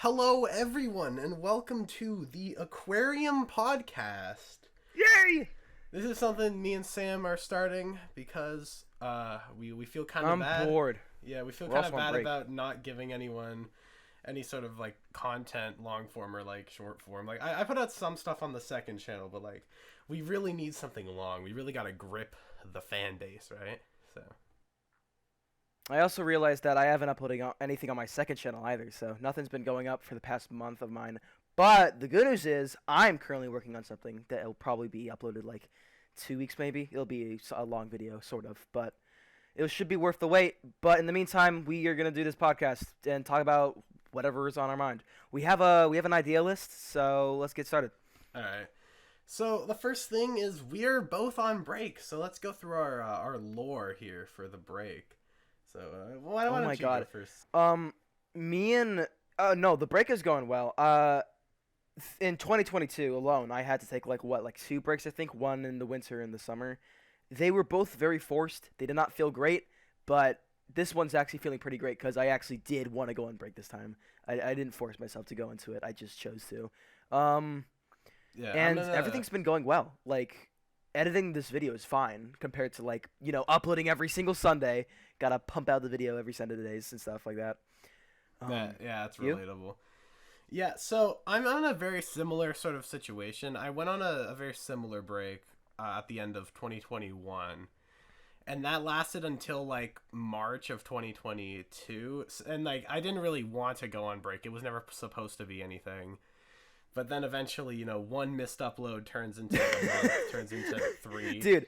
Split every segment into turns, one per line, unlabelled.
Hello, everyone, and welcome to the Aquarium podcast.
Yay!
This is something me and Sam are starting because we feel kind of bad.
I'm bored.
Yeah, we feel
We're
kind of
also on
bad
break.
about not giving anyone any sort of like content, long form or like short form. Like I put out some stuff on the second channel, but like we really need something long. We really got to grip the fan base, right? So.
I also realized that I haven't uploaded anything on my second channel either, so nothing's been going up for the past month of mine. But the good news is I'm currently working on something that will probably be uploaded like 2 weeks maybe. It'll be a long video, sort of, but it should be worth the wait. But in the meantime, we are gonna do this podcast and talk about whatever is on our mind. We have an idea list, so let's get started.
All right. So the first thing is we're both on break, so let's go through our lore here for the break. So why don't you go first?
Me and no, the break is going well. In 2022 alone, I had to take like 2 breaks, I think, one in the winter and the summer. They were both very forced. They did not feel great, but this one's actually feeling pretty great because I actually did want to go on break this time. I didn't force myself to go into it. I just chose to.
Yeah,
and everything's been going well. Like, editing this video is fine compared to uploading every single Sunday. Gotta pump out the video every Sunday days and stuff like that.
Yeah, it's relatable. Yeah, so I'm on a very similar sort of situation. I went on a very similar break at the end of 2021, and that lasted until like March of 2022. And like I didn't really want to go on break. It was never supposed to be anything. But then eventually, one missed upload turns into a month, turns into 3.
Dude,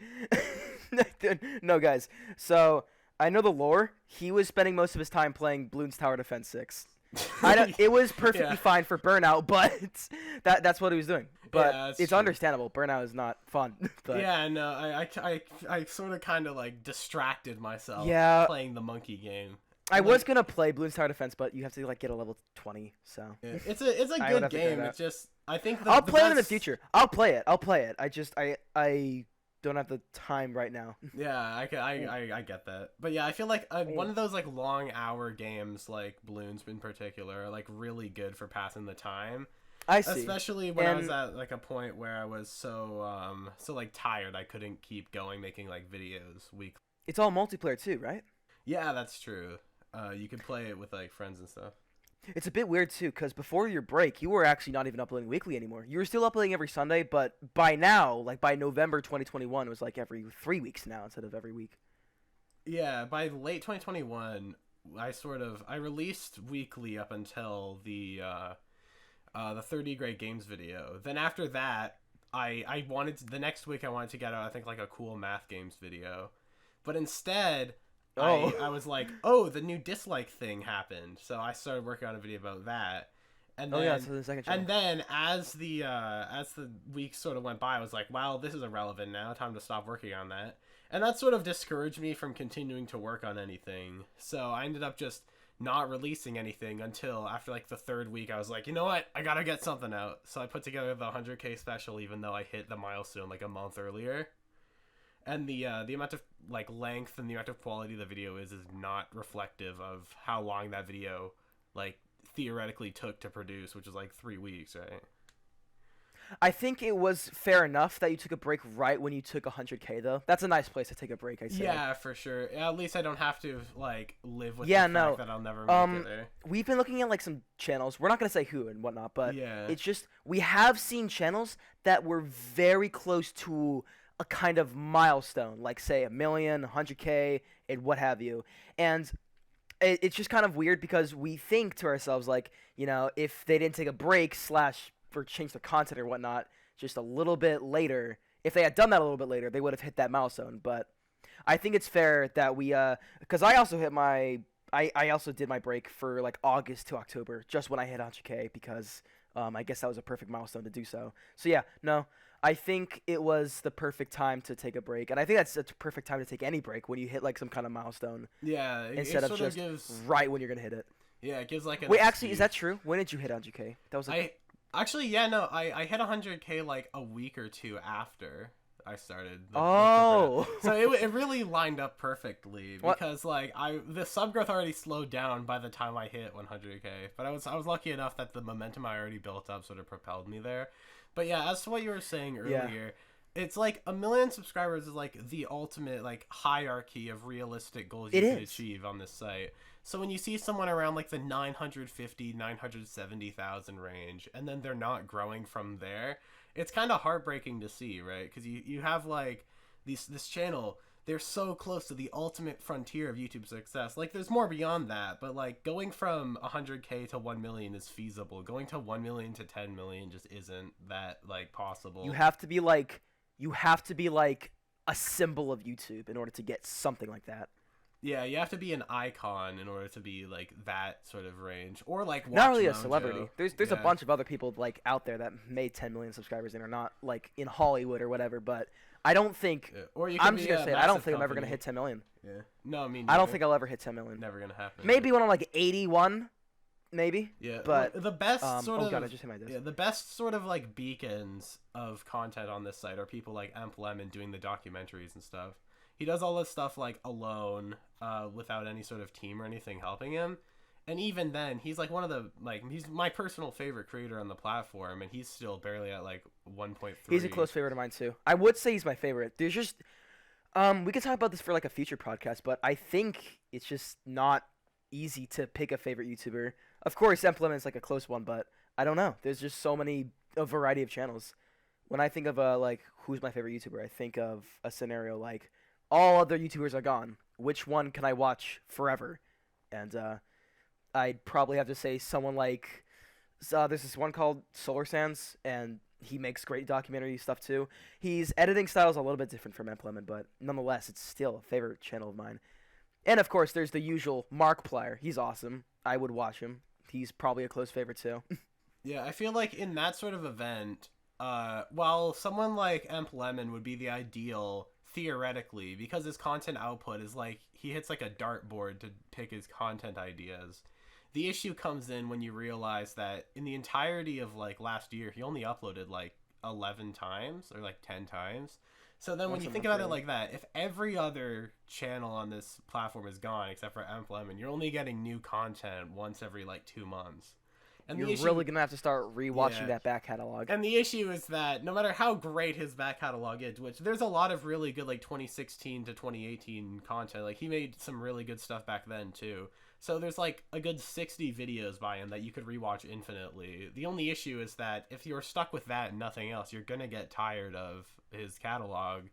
no, guys. So I know the lore. He was spending most of his time playing Bloons Tower Defense 6. It was perfectly fine for burnout, but that's what he was doing. But
yeah,
it's
true.
Understandable. Burnout is not fun. But
yeah, no, I sort of kind of like distracted myself playing the monkey game.
I was gonna play Bloons Tower Defense, but you have to get a level 20. So
yeah. It's a good game. It's just I think
I'll play it in the future. I'll play it. I don't have the time right now.
Yeah, I get that. But yeah, I feel like one of those like long hour games like Bloons in particular are like really good for passing the time.
I see.
Especially when I was at like a point where I was so like tired I couldn't keep going making like videos weekly.
It's all multiplayer too, right?
Yeah, that's true. You can play it with like friends and stuff.
It's a bit weird too, because before your break, you were actually not even uploading weekly anymore. You were still uploading every Sunday, but by now, like by November 2021, it was like every 3 weeks now instead of every week.
Yeah, by late 2021, I released weekly up until the 30 Great Games video. Then after that, the next week I wanted to get out I think like a cool math games video, but instead. I was like, the new dislike thing happened, so I started working on a video about that, and then
so the second channel.
And then as the weeks sort of went by, I was like, wow, this is irrelevant now. Time to stop working on that, and that sort of discouraged me from continuing to work on anything. So I ended up just not releasing anything until after like the 3rd week. I was like, you know what, I gotta get something out. So I put together the 100K special, even though I hit the milestone like a month earlier. And the amount of like length and the amount of quality of the video is not reflective of how long that video like theoretically took to produce, which is like 3 weeks, right?
I think it was fair enough that you took a break right when you took 100K though. That's a nice place to take a break, I say.
Yeah, for sure. At least I don't have to like live with the fact that I'll never make it there.
We've been looking at like some channels. We're not gonna say who and whatnot, but
yeah.
It's just we have seen channels that were very close to a kind of milestone, like say 1 million, 100K, and what have you. And it's just kind of weird because we think to ourselves like, if they didn't take a break / for change their content or whatnot, just a little bit later, if they had done that a little bit later, they would have hit that milestone. But I think it's fair that we, because I also did my break for like August to October, just when I hit 100K because I guess that was a perfect milestone to do so. So yeah, no. I think it was the perfect time to take a break, and I think that's a perfect time to take any break when you hit like some kind of milestone.
Yeah,
instead of just right when you're gonna hit it.
Yeah, it gives like an
wait. Actually, is that true? When did you hit 100K? That was
I hit 100K like a week or 2 after I started.
Oh.
So it really lined up perfectly because the sub growth already slowed down by the time I hit 100K. But I was lucky enough that the momentum I already built up sort of propelled me there. But yeah, as to what you were saying earlier, it's like 1 million subscribers is like the ultimate like hierarchy of realistic goals you can achieve on this site. So when you see someone around like the 950,000-970,000 range, and then they're not growing from there, it's kind of heartbreaking to see, right? Because you have like this channel, they're so close to the ultimate frontier of YouTube success. Like there's more beyond that, but like going from 100K to 1 million is feasible. Going to 1 million to 10 million just isn't that like possible.
You have to be like a symbol of YouTube in order to get something like that.
Yeah, you have to be an icon in order to be like that sort of range, or like
not really a celebrity. There's a bunch of other people like out there that made 10 million subscribers and are not like in Hollywood or whatever. But I don't think. Yeah. Or you I'm just gonna say I don't think I'm ever gonna hit 10 million.
Yeah. No, I mean.
I don't think I'll ever hit 10 million.
Never gonna happen.
Maybe when I'm like 81, maybe.
Yeah.
But
the best sort of.
Oh god, I just hit my disc.
Yeah, the best sort of like beacons of content on this site are people like Amp Lemon doing the documentaries and stuff. He does all this stuff like alone, without any sort of team or anything helping him. And even then, he's like one of the he's my personal favorite creator on the platform, and he's still barely at like 1.3.
He's a close favorite of mine too. I would say he's my favorite. There's just we could talk about this for like a future podcast, but I think it's just not easy to pick a favorite YouTuber. Of course, Employment is like a close one, but I don't know. There's just so many a variety of channels. When I think of like who's my favorite YouTuber, I think of a scenario like all other YouTubers are gone. Which one can I watch forever? And I'd probably have to say someone like there's this one called Solar Sands, and he makes great documentary stuff too. His editing style is a little bit different from Employment, but nonetheless, it's still a favorite channel of mine. And of course, there's the usual Markiplier. He's awesome. I would watch him. He's probably a close favorite too.
Yeah, I feel like in that sort of event, while someone like Amp Lemon would be the ideal theoretically, because his content output is like he hits like a dartboard to pick his content ideas. The issue comes in when you realize that in the entirety of like last year, he only uploaded like 11 times or like 10 times. So then when you think about it like that, if every other channel on this platform is gone except for Amp Lemon, you're only getting new content once every like 2 months. And
you're really going to have to start rewatching that back catalog.
And the issue is that no matter how great his back catalog is, which there's a lot of really good like 2016 to 2018 content. Like he made some really good stuff back then too. So there's like a good 60 videos by him that you could rewatch infinitely. The only issue is that if you're stuck with that and nothing else, you're going to get tired of his catalog.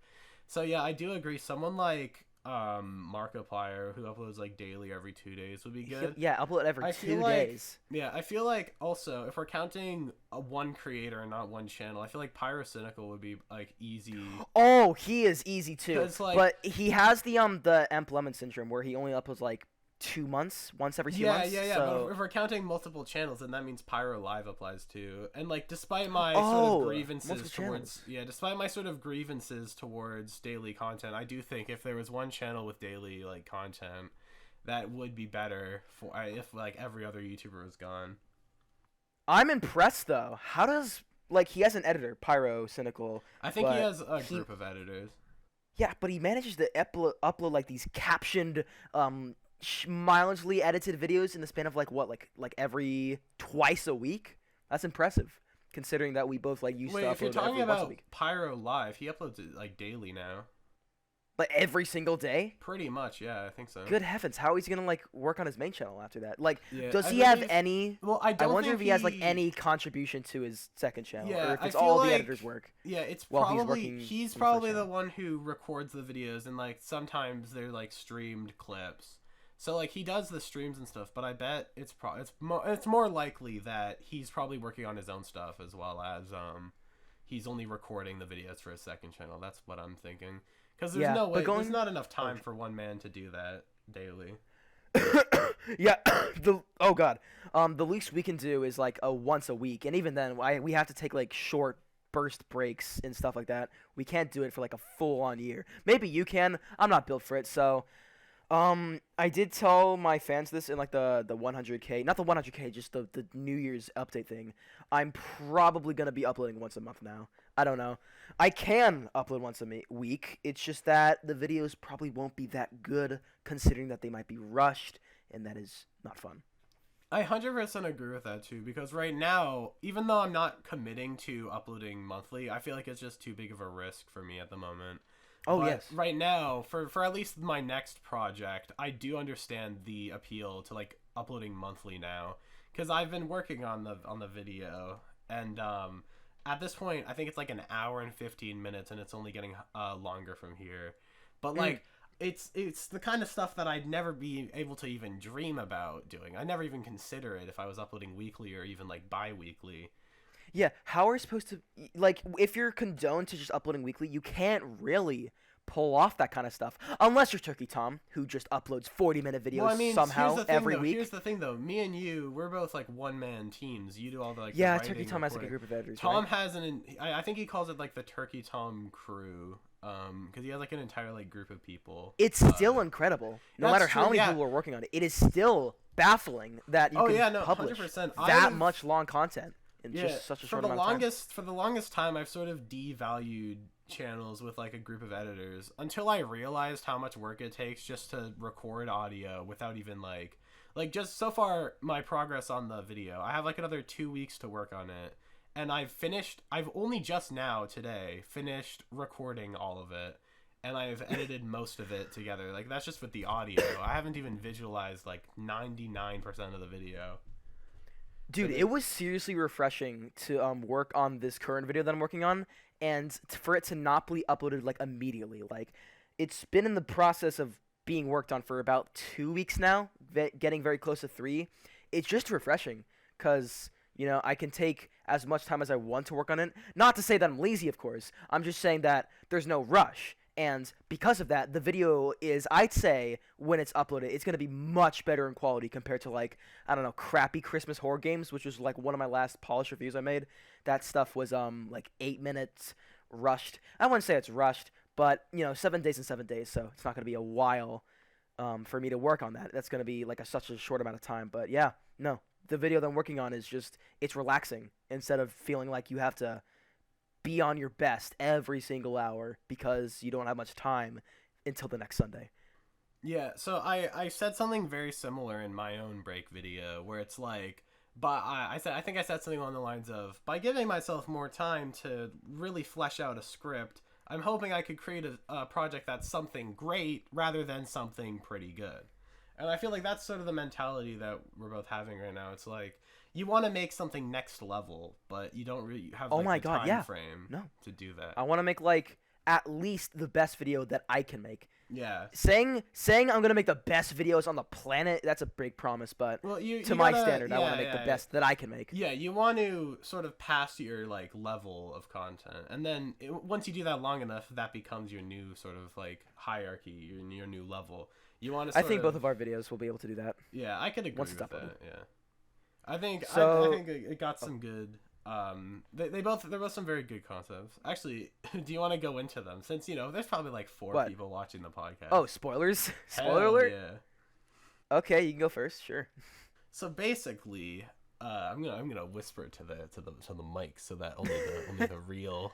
So yeah, I do agree. Someone like Markiplier, who uploads like daily every 2 days, would be good.
Yeah, upload every 2 days.
Yeah, I feel like also if we're counting one creator and not one channel, I feel like Pyrocynical would be like easy.
Oh, he is easy too.
Like,
but he has the Amp Lemon syndrome where he only uploads like 2 months, once every 2 months.
Yeah.
So...
But if we're counting multiple channels, then that means Pyro Live applies too. And like, despite my sort of grievances towards daily content, I do think if there was one channel with daily like content, that would be better for if like every other YouTuber was gone.
I'm impressed though. How does he has an editor, Pyrocynical.
I think he has a group of editors.
Yeah, but he manages to upload like these captioned mileagely edited videos in the span of like every twice a week. That's impressive, considering that we both used to upload
if you're talking
every
about
once a week.
Pyro Live, he uploads it like daily now.
Like every single day?
Pretty much, yeah, I think so.
Good heavens, how is he gonna work on his main channel after that? Does he have any?
Well, I
wonder if he has any contribution to his second channel, or if it's
all
the editor's work.
Yeah, it's probably he's probably the one who records the videos, and sometimes they're streamed clips. So he does the streams and stuff, but I bet it's more likely that he's probably working on his own stuff as well as he's only recording the videos for his second channel. That's what I'm thinking. Because there's no way, there's not enough time for one man to do that daily.
Yeah, the least we can do is a once a week, and even then, we have to take short burst breaks and stuff like that. We can't do it for a full on year. Maybe you can. I'm not built for it, so. I did tell my fans this in like the 100K, not the 100K, just the New Year's update thing. I'm probably gonna be uploading once a month now. I don't know. I can upload once a week. It's just that the videos probably won't be that good, considering that they might be rushed, and that is not fun.
I 100% agree with that too, because right now, even though I'm not committing to uploading monthly, I feel like it's just too big of a risk for me at the moment.
Oh,
But
yes.
right now, for at least my next project, I do understand the appeal to like uploading monthly now, because I've been working on the video, and at this point, I think it's like an hour and 15 minutes, and it's only getting longer from here. But like, it's the kind of stuff that I'd never be able to even dream about doing. I never even consider it if I was uploading weekly or even like bi-weekly.
Yeah, how are you supposed to, like, if you're condoned to just uploading weekly, you can't really pull off that kind of stuff unless you're Turkey Tom, who just uploads 40-minute videos
Well, I mean,
somehow every week.
Here's the thing, though. Me and you, we're both like one-man teams. You do all the like.
Yeah,
the writing,
Turkey Tom has like a
recording.
group of editors.
Tom
right?
has I think he calls it like the Turkey Tom crew. Because he has like an entire like group of people.
It's still incredible. No
that's
matter how
true,
many
yeah.
people are working on it, it is still baffling that you can publish
100%.
that much long content in
Yeah,
just such a short amount of time.
for the longest time, I've sort of devalued channels with like a group of editors until I realized how much work it takes just to record audio without even like just so far my progress on the video. I have like another 2 weeks to work on it, and I've only just now today finished recording all of it, and I've edited most of it together. Like that's just with the audio. I haven't even visualized like 99% of the video.
Dude, it was seriously refreshing to work on this current video that I'm working on, and for it to not be uploaded like immediately. Like, it's been in the process of being worked on for about 2 weeks now, getting very close to 3. It's just refreshing because, you know, I can take as much time as I want to work on it. Not to say that I'm lazy, of course. I'm just saying that there's no rush. And because of that, the video is, I'd say, when it's uploaded, it's going to be much better in quality compared to, like, I don't know, crappy Christmas horror games, which was, like, one of my last polished reviews I made. That stuff was, like, 8 minutes rushed. I wouldn't say it's rushed, but, you know, 7 days and 7 days, so it's not going to be a while for me to work on that. That's going to be, like, such a short amount of time. But, yeah, no, the video that I'm working on is just, it's relaxing instead of feeling like you have to be on your best every single hour because you don't have much time until the next Sunday.
Yeah, so I said something very similar in my own break video where it's like, but I think I said something along the lines of, by giving myself more time to really flesh out a script, I'm hoping I could create a project that's something great rather than something pretty good. And I feel like that's sort of the mentality that we're both having right now. It's like, you want to make something next level, but you don't really have the time frame to do that.
I want to make, like, at least the best video that I can make.
Yeah.
Saying I'm going to make the best videos on the planet, that's a big promise, but to my standard, I want to make the best that I can make.
Yeah, you want to sort of pass your, like, level of content. And then once you do that long enough, that becomes your new sort of, like, hierarchy, your new level. You want to
I think both of our videos will be able to do that.
Yeah, I could agree
once
with
it's
that.
uploaded.
Yeah. I think it got some good. They're both some very good concepts. Actually, do you want to go into them? Since you know, there's probably like 4 people watching the podcast.
Oh, spoilers! Spoiler
Hell
alert!
Yeah.
Okay, you can go first. Sure.
So basically, I'm gonna whisper to the mic so that only the real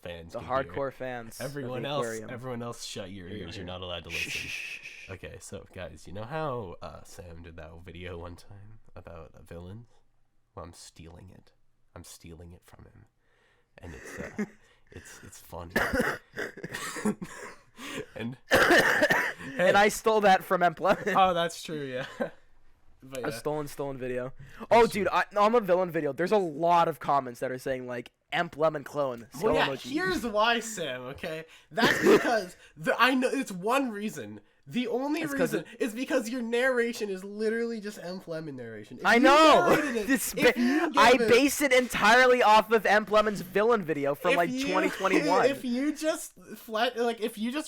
fans.
The
can
hardcore
hear.
fans.
Everyone else, shut your ears. You're not allowed to listen.
Shh.
Okay, so guys, you know how Sam did that video one time about villains? Well, I'm stealing it from him, and it's funny. and
and I stole that from Empla.
Oh, that's true. Yeah. But yeah.
A stolen video. Oh, dude, on a villain video, there's a lot of comments that are saying, like, Emp Lemon clone.
Well, yeah,
emoji.
here's why, Sam, okay? That's because, I know, it's one reason. The only reason is because your narration is literally just Emp Lemon narration.
I know! I base it entirely off of Emp Lemon's villain video from, 2021.
If you just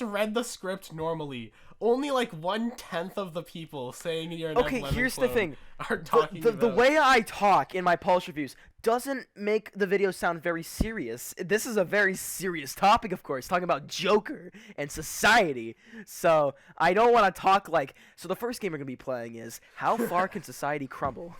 read the script normally, only 1/10 of the people saying you're an Emp Lemon
here's
clone
the thing.
are talking
The way I talk in my Pulse reviews doesn't make the video sound very serious. This is a very serious topic, of course, talking about Joker and society. So I don't want to talk like. So the first game we're gonna be playing is how far can society crumble?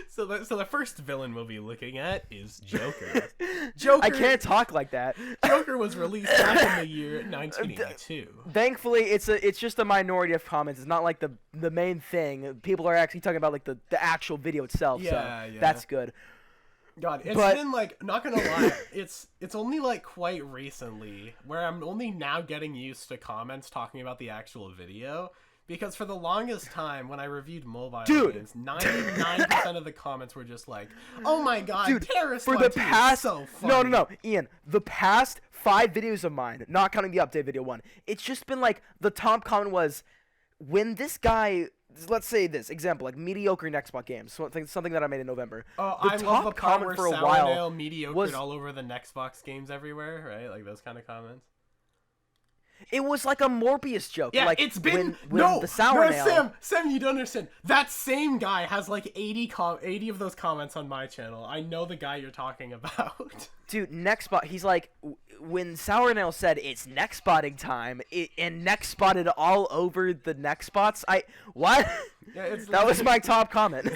So the first villain we'll be looking at is Joker. Joker.
I can't talk like that.
Joker was released back in the year 1982.
Thankfully, it's just a minority of comments. It's not like the main thing. People are actually talking about like the actual video itself.
Yeah,
so
yeah.
that's good.
God, it's been like, not gonna lie, it's only like quite recently where I'm only now getting used to comments talking about the actual video. Because for the longest time, when I reviewed mobile games, 99% of the comments were just like, "Oh my god,
dude,
Terrorist
for the past,
is so funny."
No, Ian, the past 5 videos of mine, not counting the update video one, it's just been like, the top comment was, when this guy, let's say this, example, like mediocre Xbox games, something that I made in November.
I love the comment for a while mediocre
was
all over the Xbox games everywhere, right? Like those kind of comments.
It was like a Morbius joke.
Yeah,
like
it's been
when the sour nail.
Sam, you don't understand. That same guy has like 80 of those comments on my channel. I know the guy you're talking about.
Dude, Nextbot, he's like, when Sour Nail said it's next spotting time, and next spotted all over the next spots. What?
Yeah,
that was my top comment.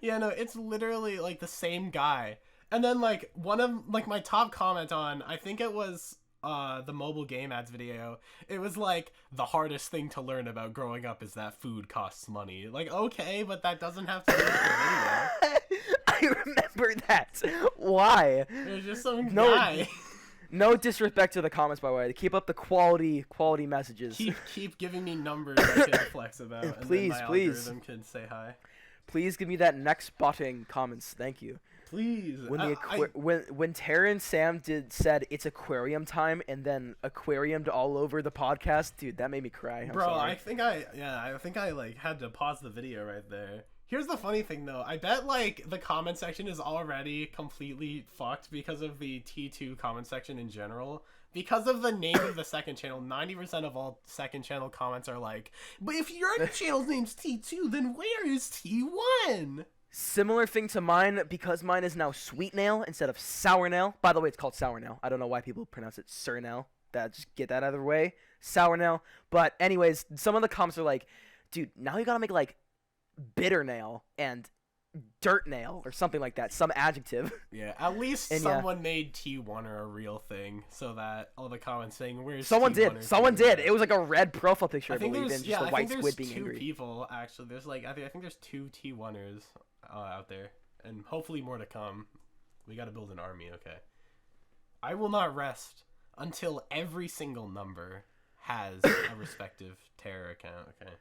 Yeah, no, it's literally like the same guy. And then like one of like my top comment on, I think it was the mobile game ads video, it was like, the hardest thing to learn about growing up is that food costs money. Like, okay, but that doesn't have to do with the video.
I remember that. Why?
There's just some guy.
No disrespect to the comments, by the way. Keep up the quality messages.
Keep giving me numbers I can flex about, and
please,
then my
please.
algorithm can say hi.
Please give me that next spotting comments. Thank you.
Please.
When Tara and Sam said it's aquarium time and then aquariumed all over the podcast, dude, that made me cry. I'm
Bro,
sorry.
I think I like had to pause the video right there. Here's the funny thing though. I bet like the comment section is already completely fucked because of the T2 comment section in general. Because of the name of the second channel, 90% of all second channel comments are like, but if your channel's name's T2, then where is T1?
Similar thing to mine, because mine is now Sweet Nail instead of Sour Nail. By the way, it's called Sour Nail. I don't know why people pronounce it Sir Nail. Just get that out of the way. Sour Nail. But anyways, some of the comments are like, dude, now you gotta make like Bitter Nail and Dirt Nail or something like that. Some adjective.
Yeah, at least someone made T1er a real thing so that all the comments saying, where's
Someone
T1er?
Someone did. It was like a red profile picture, I believe,
there's,
and just a white squid being
two
angry.
people, actually. There's like, I think there's 2 T1ers out there, and hopefully more to come. We gotta build an army, okay? I will not rest until every single number has a respective terror account, okay?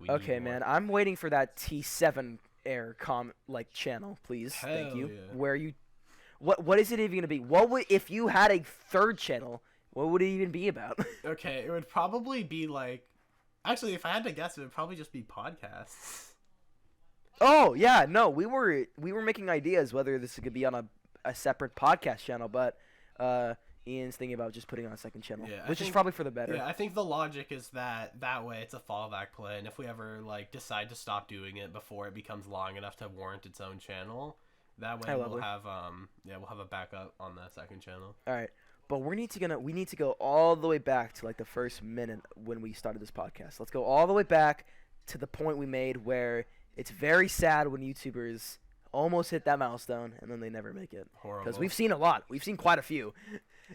Okay, man, I'm waiting for that T7 air channel, please.
Hell
thank you.
yeah.
Where you what is it even gonna be? What would, if you had a third channel, what would it even be about?
Okay, it would probably be like, actually, if I had to guess, it would probably just be podcasts.
Oh yeah, no, we were making ideas whether this could be on a separate podcast channel, but Ian's thinking about just putting on a second channel, which is probably for the better.
Yeah, I think the logic is that way it's a fallback play, and if we ever like decide to stop doing it before it becomes long enough to warrant its own channel, that way we'll have a backup on that second channel.
All right, but we need to go all the way back to like the first minute when we started this podcast. Let's go all the way back to the point we made where it's very sad when YouTubers almost hit that milestone and then they never make it.
Horrible.
Because we've seen a lot. We've seen quite a few.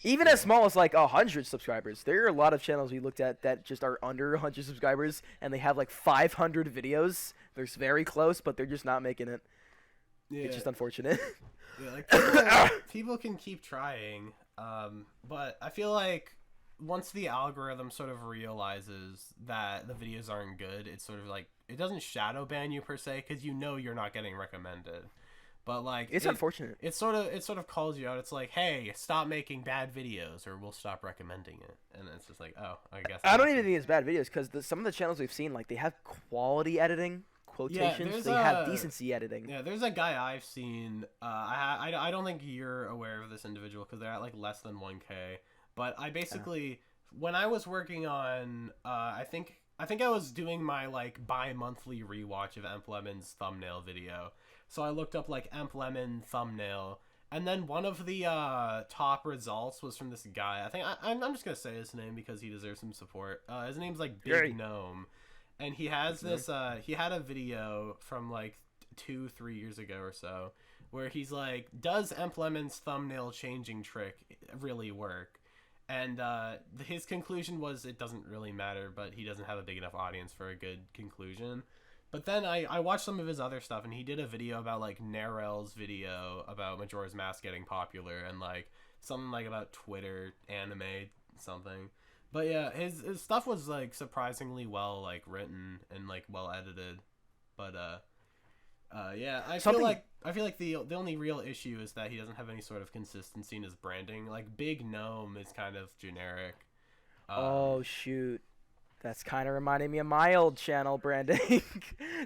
Even as small as like 100 subscribers. There are a lot of channels we looked at that just are under 100 subscribers and they have like 500 videos. They're very close, but they're just not making it. Yeah. It's just unfortunate.
Yeah, like people can keep trying, but I feel like once the algorithm sort of realizes that the videos aren't good, it's sort of like, it doesn't shadow ban you per se, because you know you're not getting recommended. But like,
it's unfortunate.
It sort of calls you out. It's like, hey, stop making bad videos, or we'll stop recommending it. And it's just like, oh, I guess.
I don't even think it's bad videos, because some of the channels we've seen, like, they have quality editing. Quotations. They have decency editing.
Yeah, there's a guy I've seen. I don't think you're aware of this individual because they're at like less than 1K. But I basically, when I was working on, I think I was doing my like bi-monthly rewatch of Emp Lemon's thumbnail video. So I looked up like Emp Lemon thumbnail, and then one of the top results was from this guy. I think I'm just gonna say his name because he deserves some support. His name's like Big Gnome, and he has this. He had a video from like 2-3 years ago or so, where he's like, does Emp Lemon's thumbnail changing trick really work? And his conclusion was it doesn't really matter, but he doesn't have a big enough audience for a good conclusion. But then I watched some of his other stuff, and he did a video about like Narel's video about Majora's Mask getting popular, and like something like about Twitter anime something. But yeah, his stuff was like surprisingly well like written and like well edited. But yeah, I feel like the only real issue is that he doesn't have any sort of consistency in his branding. Like Big Gnome is kind of generic.
Oh shoot, that's kind of reminding me of my old channel branding.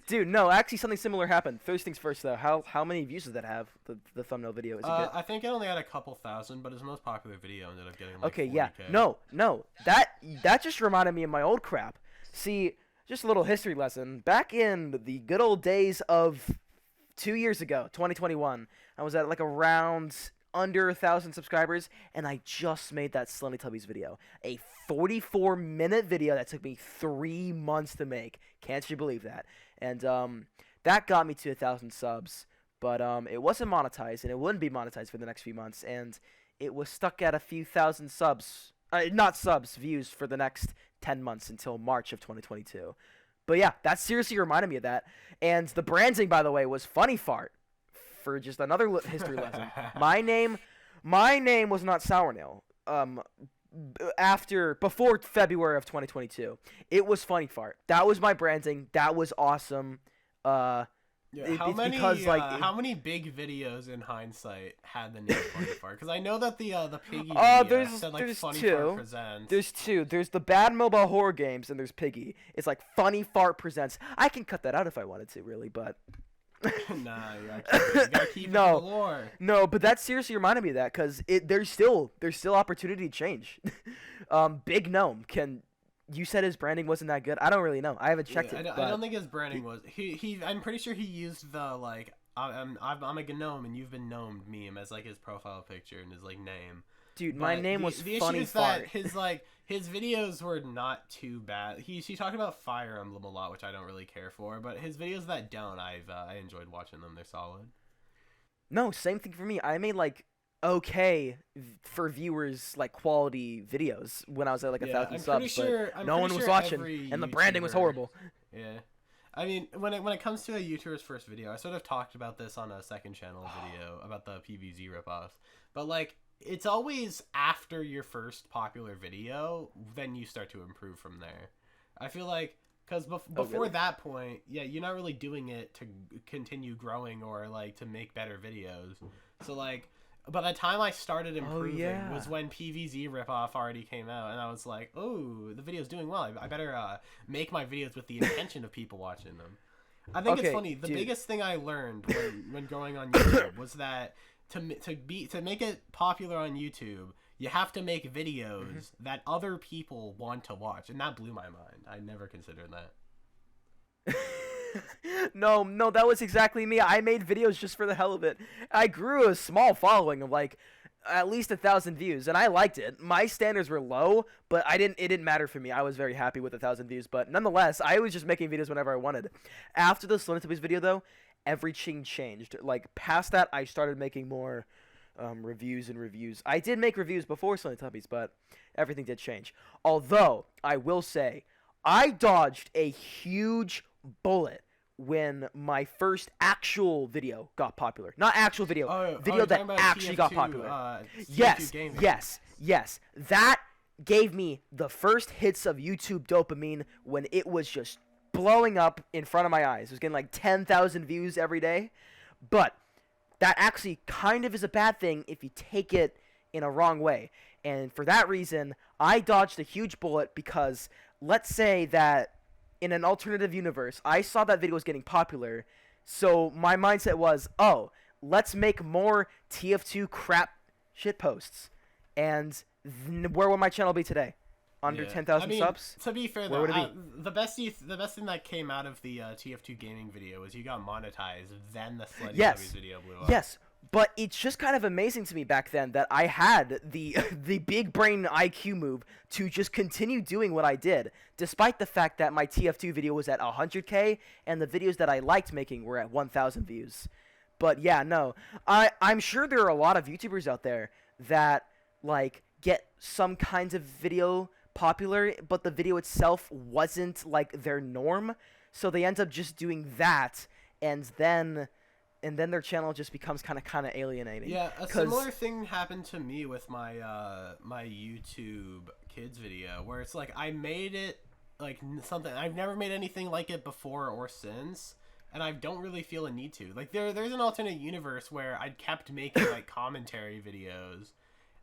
Dude, no, actually something similar happened. First things first though, how many views did that have? The thumbnail video? Is it good?
I think it only had a couple thousand, but his most popular video ended up getting like
Okay,
40K.
yeah, no, that just reminded me of my old crap. See. Just a little history lesson. Back in the good old days of 2 years ago, 2021, I was at like around under 1,000 subscribers, and I just made that Teletubbies video. A 44-minute video that took me 3 months to make. Can't you believe that? And that got me to 1,000 subs, but it wasn't monetized, and it wouldn't be monetized for the next few months, and it was stuck at a few thousand subs. Views for the next 10 months until March of 2022. But yeah, that seriously reminded me of that. And the branding, by the way, was Funny Fart. For just another history lesson. My name was not Sournail. Before February of 2022, it was Funny Fart. That was my branding. That was awesome.
Yeah, how many big videos in hindsight had the name Funny Fart? Because I know that the Piggy video said like Funny Fart Presents.
There's two. There's the Bad Mobile Horror Games, and there's Piggy. It's like Funny Fart Presents. I can cut that out if I wanted to, really, but.
Nah, you gotta keep it in the lore.
No, but that seriously reminded me of that because there's still opportunity to change. Big Gnome can. You said his branding wasn't that good. I don't really know. I haven't checked it.
I don't think his branding was. I'm pretty sure he used the like I'm a gnome and you've been gnomed meme as like his profile picture and his like name.
Dude, my name was
the
Funny
issue is
Fart.
that his videos were not too bad. He talked about Fire Emblem a lot, which I don't really care for, but his videos that don't, I enjoyed watching them. They're solid.
No, same thing for me. I made like okay for viewers like quality videos when I was at like 1,000 subs, but no one was watching, and the branding was horrible.
Yeah, I mean, when it comes to a YouTuber's first video, I sort of talked about this on a second channel video about the PVZ ripoffs, but like it's always after your first popular video, then you start to improve from there. I feel like because before that point, yeah, you're not really doing it to continue growing or like to make better videos. So like. By the time I started improving was when PVZ ripoff already came out, and I was like, "Oh, the video's doing well. I better make my videos with the intention of people watching them." I think it's funny. The biggest thing I learned when going on YouTube was that to make it popular on YouTube, you have to make videos that other people want to watch, and that blew my mind. I never considered that.
No, that was exactly me. I made videos just for the hell of it. I grew a small following of like at least 1,000 views, and I liked it. My standards were low, but it didn't matter for me. I was very happy with 1,000 views, but nonetheless, I was just making videos whenever I wanted. After the Teletubbies video, though, everything changed. Like past that, I started making more reviews. I did make reviews before Teletubbies, but everything did change. Although I will say, I dodged a huge bullet when my first actual video got popular. Not actual video, video that actually got popular. Yes. That gave me the first hits of YouTube dopamine when it was just blowing up in front of my eyes. It was getting like 10,000 views every day. But that actually kind of is a bad thing if you take it in a wrong way. And for that reason, I dodged a huge bullet because let's say that in an alternative universe, I saw that video was getting popular, so my mindset was, oh, let's make more TF2 crap shit posts. And where would my channel be today? under
Yeah.
10,000 subs?
To be fair,
Where
though,
would it
the best thing that came out of the TF2 gaming video was you got monetized, then the Slutty
Yes.
Zombies video blew up.
Yes, but it's just kind of amazing to me back then that I had the the big brain IQ move to just continue doing what I did, despite the fact that my TF2 video was at 100K and the videos that I liked making were at 1,000 views. But yeah, no, I'm sure there are a lot of YouTubers out there that like get some kinds of video popular, but the video itself wasn't like their norm, so they end up just doing that, and then their channel just becomes kind of alienating.
Yeah, a similar thing happened to me with my my YouTube kids video, where it's like I made it like something I've never made anything like it before or since, and I don't really feel a need to. Like there's an alternate universe where I kept making like commentary videos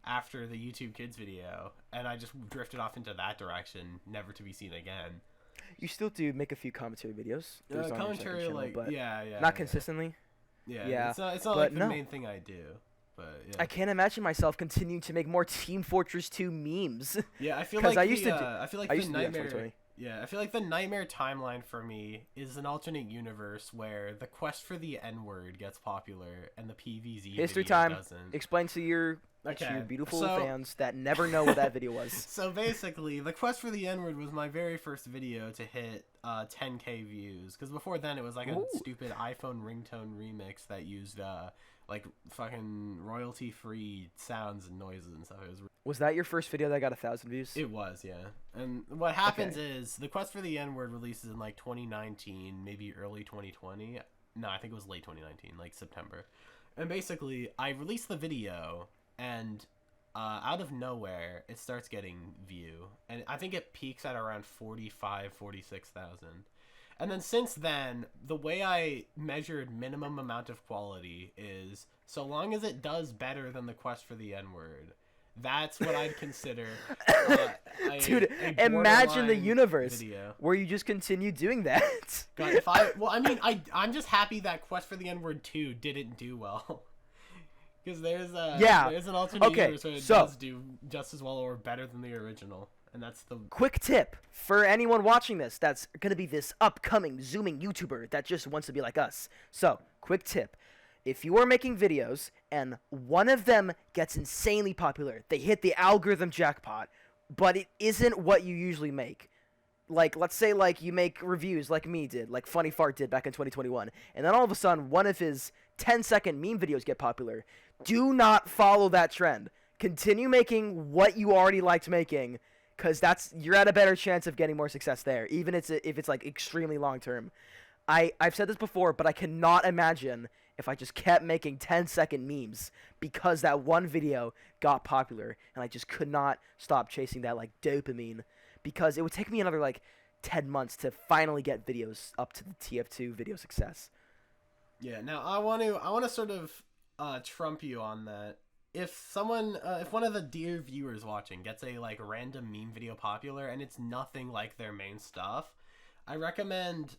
after the YouTube kids video, and I just drifted off into that direction, never to be seen again.
You still do make a few commentary videos.
Commentary,
channel,
like
but
yeah,
not consistently.
Yeah. It's not like the main thing I do. But yeah.
I can't imagine myself continuing to make more Team Fortress 2 memes.
Yeah, I feel like I feel like the
nightmare.
Yeah, I feel like the nightmare timeline for me is an alternate universe where the quest for the N-word gets popular and the PVZ
History
video
time.
doesn't.
Explain to your beautiful fans that never know what that video was.
So basically, the quest for the N-word was my very first video to hit 10K views. Because before then, it was like a stupid iPhone ringtone remix that used like fucking royalty-free sounds and noises and stuff.
Was that your first video that got 1,000 views?
It was, yeah. And what happens is the quest for the N-word releases in like 2019, maybe early 2020. No, I think it was late 2019, like September. And basically, I released the video, and out of nowhere, it starts getting view. And I think it peaks at around 45, 46,000. And then since then, the way I measured minimum amount of quality is so long as it does better than the quest for the N-word, that's what I'd consider
Dude, imagine the universe where you just continue doing that.
God, I'm just happy that quest for the N-word 2 didn't do well. Because there's an alternate universe where it does do just as well or better than the original. And that's the
quick tip for anyone watching this that's going to be this upcoming zooming YouTuber that just wants to be like us. So, quick tip. If you are making videos and one of them gets insanely popular, they hit the algorithm jackpot, but it isn't what you usually make. Like, let's say like you make reviews like me did, like Funny Fart did back in 2021, and then all of a sudden one of his 10-second meme videos get popular. Do not follow that trend. Continue making what you already liked making, because you're at a better chance of getting more success there, even if it's like extremely long term. I've said this before, but I cannot imagine if I just kept making 10-second memes because that one video got popular, and I just could not stop chasing that like dopamine, because it would take me another like 10 months to finally get videos up to the TF2 video success.
Yeah. Now I want to sort of trump you on that. If one of the dear viewers watching gets a like random meme video popular and it's nothing like their main stuff, I recommend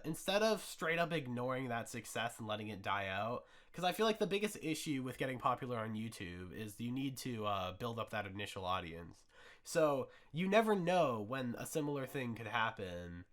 instead of straight up ignoring that success and letting it die out, because I feel like the biggest issue with getting popular on YouTube is you need to build up that initial audience. So you never know when a similar thing could happen.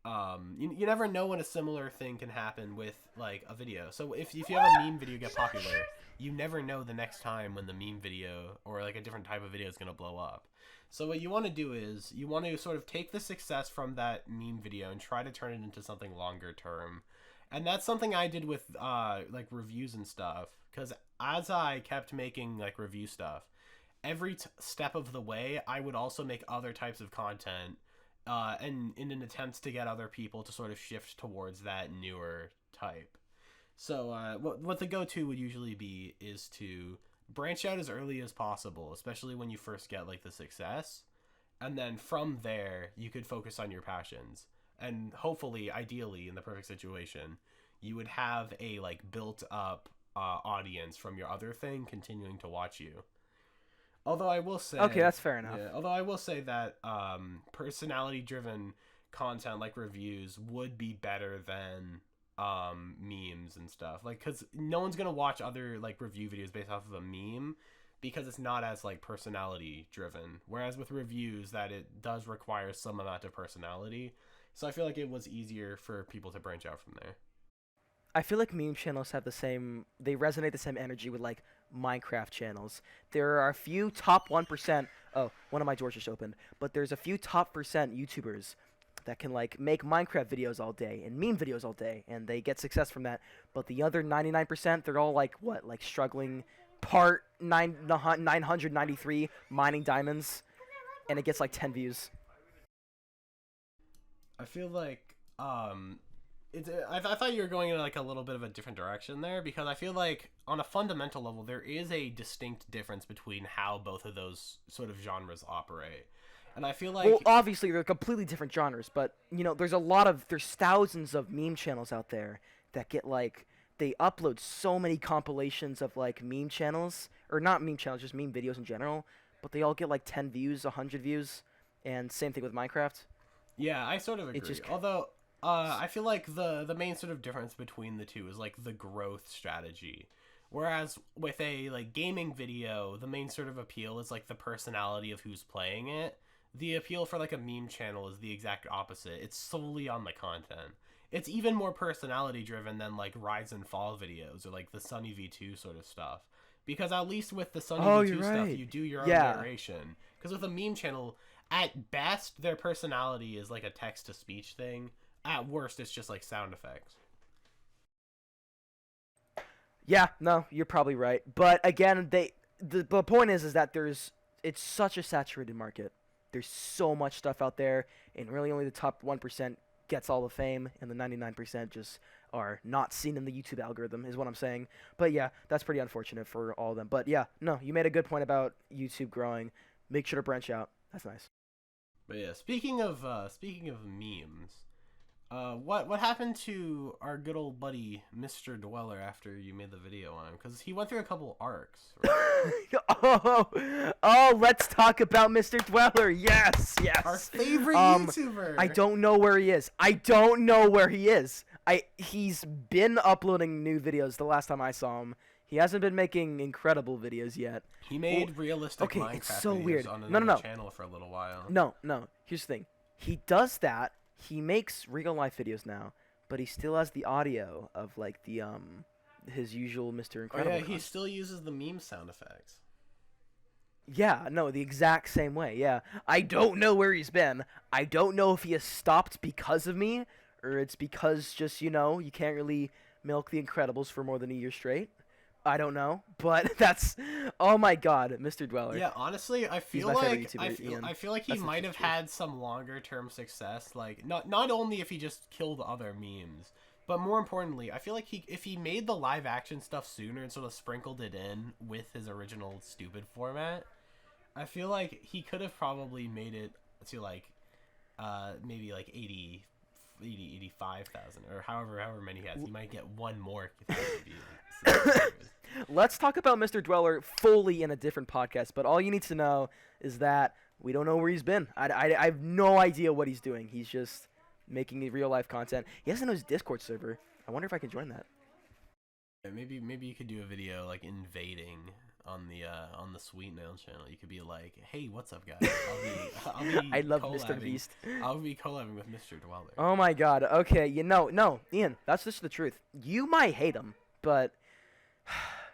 You never know when a similar thing can happen with like a video. So if you have a meme video get popular, you never know the next time when the meme video or like a different type of video is going to blow up. So what you want to do is you want to sort of take the success from that meme video and try to turn it into something longer term. And that's something I did with like reviews and stuff, because as I kept making like review stuff, every step of the way I would also make other types of content and in an attempt to get other people to sort of shift towards that newer type. So what the go-to would usually be is to branch out as early as possible, especially when you first get like the success, and then from there you could focus on your passions, and hopefully, ideally, in the perfect situation, you would have a like built up audience from your other thing continuing to watch you. Although I will say,
okay, that's fair enough.
Yeah, although I will say that personality driven content like reviews would be better than memes and stuff, like, because no one's gonna watch other like review videos based off of a meme, because it's not as like personality driven. Whereas with reviews, that it does require some amount of personality. So I feel like it was easier for people to branch out from there.
I feel like meme channels have the same, they resonate the same energy with like Minecraft channels. There are a few top 1%, oh, one of my doors just opened, but there's a few top percent YouTubers that can like make Minecraft videos all day and meme videos all day, and they get success from that. But the other 99%, they're all like what, like struggling part 993 mining diamonds, and it gets like 10 views.
I feel like I thought you were going in like a little bit of a different direction there, because I feel like on a fundamental level there is a distinct difference between how both of those sort of genres operate. And I feel like,
well, obviously they're completely different genres, but you know, there's thousands of meme channels out there that get like, they upload so many compilations of like meme channels, or not meme channels, just meme videos in general, but they all get like 10 views, 100 views, and same thing with Minecraft.
yeah, I sort of agree. Although I feel like the main sort of difference between the two is like the growth strategy. Whereas with a like gaming video, the main sort of appeal is like the personality of who's playing it. The appeal for like a meme channel is the exact opposite. It's solely on the content. It's even more personality driven than like rise and fall videos or like the Sunny V2 sort of stuff. Because at least with the Sunny V2 stuff, you do your own narration. Because with a meme channel, at best, their personality is like a text-to-speech thing. At worst, it's just like sound effects.
Yeah, no, you're probably right. But again, the point is that it's such a saturated market. There's so much stuff out there, and really only the top 1% gets all the fame, and the 99% just are not seen in the YouTube algorithm, is what I'm saying. But yeah, that's pretty unfortunate for all of them. But yeah, no, you made a good point about YouTube growing. Make sure to branch out. That's nice.
But yeah, speaking of memes, what happened to our good old buddy Mr. Dweller after you made the video on him? Because he went through a couple arcs.
Right? Let's talk about Mr. Dweller. Yes.
Our favorite YouTuber.
I don't know where he is. He's been uploading new videos the last time I saw him. He hasn't been making incredible videos yet.
He made realistic Minecraft
it's so
videos
weird.
on another channel for a little while.
No. Here's the thing. He does that. He makes real life videos now, but he still has the audio of like the his usual Mr. Incredible.
Oh yeah, he still uses the meme sound effects.
Yeah, no, the exact same way. Yeah, I don't know where he's been. I don't know if he has stopped because of me, or it's because just you can't really milk the Incredibles for more than a year straight. I don't know, but that's oh my god, Mr. Dweller.
Yeah, honestly, I feel like he might have had some longer term success. Like not only if he just killed other memes, but more importantly, I feel like if he made the live action stuff sooner and sort of sprinkled it in with his original stupid format, I feel like he could have probably made it to like maybe like 85,000 or however many he has. He might get one more view.
Let's talk about Mr. Dweller fully in a different podcast, but all you need to know is that we don't know where he's been. I have no idea what he's doing. He's just making real life content. He doesn't know his Discord server. I wonder if I can join that.
Yeah, maybe you could do a video like invading on the Sweet Nail channel. You could be like, "Hey, what's up, guys? I'll be
I love Mr. Beast.
I'll be collabing with Mr. Dweller."
Oh my god. Okay, no, Ian, that's just the truth. You might hate him, but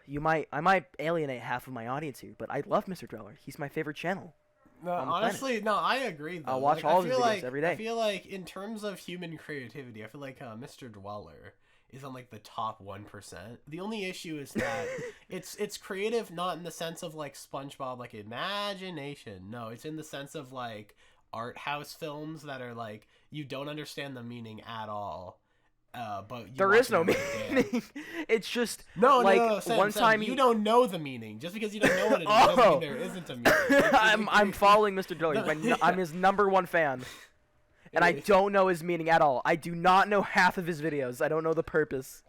I might alienate half of my audience here, but I love Mr. Dweller. He's my favorite channel.
No, honestly, no, I agree. Though.
I'll watch all of his videos every day.
I feel like in terms of human creativity, I feel like Mr. Dweller is on like the top 1%. The only issue is that it's creative, not in the sense of like SpongeBob, like imagination. No, it's in the sense of like art house films that are like you don't understand the meaning at all. But
there is no meaning. It's just
no,
Sam,
one time you don't know the meaning. Just because you don't know what it is doesn't mean there isn't a meaning.
I'm following Mr. Dweller. I'm his #1 fan, and I don't know his meaning at all. I do not know half of his videos. I don't know the purpose.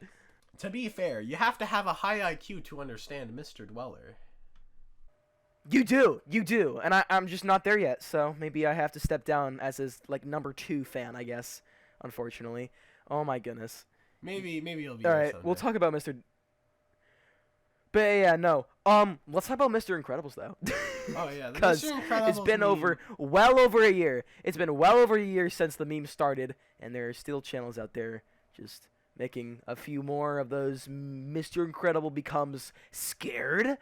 To be fair, you have to have a high IQ to understand Mr. Dweller.
You do, and I'm just not there yet. So maybe I have to step down as his like #2 fan, I guess. Unfortunately. Oh my goodness.
Maybe it'll be
all right. We'll talk about Mr. But yeah, no. Let's talk about Mr. Incredibles though.
Oh yeah, the
Because
Mr. Incredibles
it's been
meme.
well over a year. It's been well over a year since the meme started, and there are still channels out there just making a few more of those Mr. Incredible becomes scared.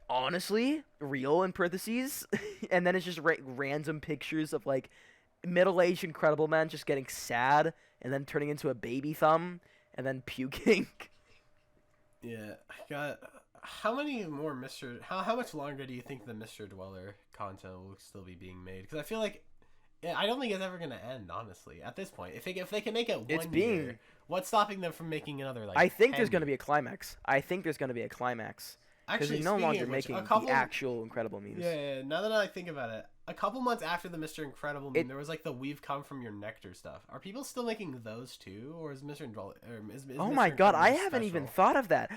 Honestly, real in parentheses, and then it's just random pictures of like middle-aged Incredible Man just getting sad, and then turning into a baby thumb, and then puking.
Yeah, I got. How many more Mr. How much longer do you think the Mr. Dweller content will still be being made? Because I feel like, yeah, I don't think it's ever gonna end. Honestly, at this point, if they can make it one year, what's stopping them from making another like?
I think
10
there's gonna be a climax. Because
Actually,
they're no
speaking
longer
of which,
making the actual Incredible memes.
Yeah. Now that I think about it, a couple months after the Mr. Incredible meme, there was like the "We've come from your nectar" stuff. Are people still making those too, or is Mr. Dweller? Is
Oh
Mr.
my god, I
Incredible
haven't even
special?
thought of that.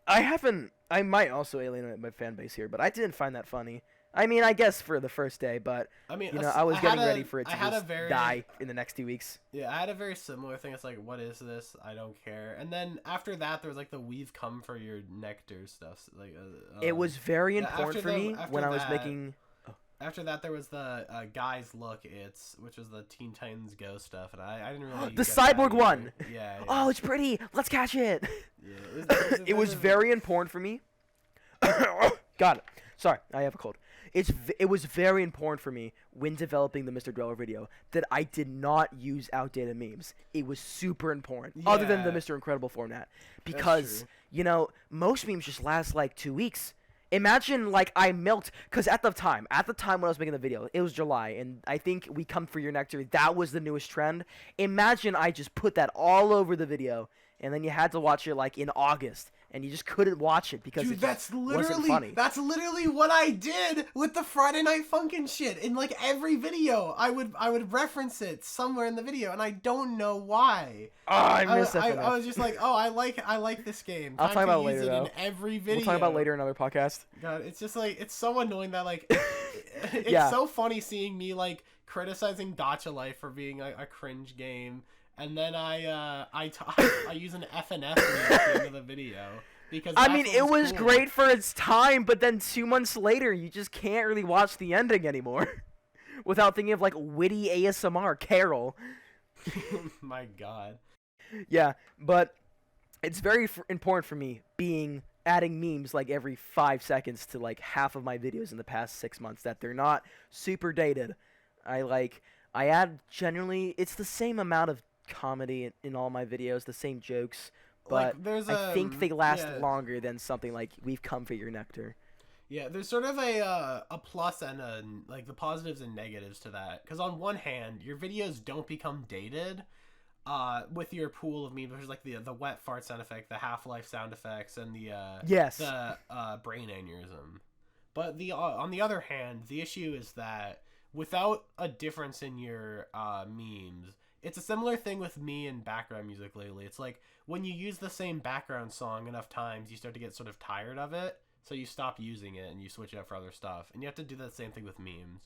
I haven't. I might also alienate my fan base here, but I didn't find that funny. I mean, I guess for the first day, but
I mean,
I was getting ready for it
I
to
had
just
a very,
die in the next 2 weeks.
Yeah, I had a very similar thing. It's like, what is this? I don't care. And then after that, there was like the "We've come for your nectar" stuff. Like,
It was very
yeah,
important for me when I was
that-
making.
After that, there was the "Guys Look It's," which was the Teen Titans Go stuff, and I didn't really.
The
get that
cyborg
either.
one!
Yeah.
Oh, it's pretty. Let's catch it.
Yeah,
It was very important for me. Got it. Sorry, I have a cold. It was very important for me when developing the Mr. Dweller video that I did not use outdated memes. It was super important, other than the
Yeah.
Mr. Incredible format, because most memes just last like 2 weeks. Imagine like I milked, because at the time when I was making the video, it was July, and I think "We come for your nectar," that was the newest trend. Imagine I just put that all over the video, and then you had to watch it like in August, and you just couldn't watch it because it just wasn't funny.
That's literally what I did with the Friday Night Funkin' shit. In like every video, I would reference it somewhere in the video, and I don't know why.
Oh, I miss
I
FNF.
was just like, oh, I like this game.
I'll
Time
talk
to
about it
use
later,
it
though.
in every video.
We'll talk about later in another podcast.
God, it's just like, it's so annoying that like it's
Yeah.
so funny seeing me like criticizing Gacha Life for being a cringe game, and then I use an FNF meme at the end of the video because
I
that's
mean,
what
it was
cool.
great for its time, but then 2 months later, you just can't really watch the ending anymore without thinking of like witty ASMR Carol.
My God.
Yeah, but it's very important for me adding memes like every 5 seconds to like half of my videos in the past 6 months, that they're not super dated. I add generally, it's the same amount of comedy in all my videos, the same jokes, but
Like,
I think they last
yeah.
longer than something like "We've come for your nectar."
Yeah, there's sort of a plus and like the positives and negatives to that. Because on one hand, your videos don't become dated, with your pool of memes, which is like the wet fart sound effect, the Half-Life sound effects, and the brain aneurysm. But on the other hand, the issue is that without a difference in your memes, it's a similar thing with me and background music lately. It's like when you use the same background song enough times, you start to get sort of tired of it. So you stop using it and you switch it up for other stuff. And you have to do that same thing with memes.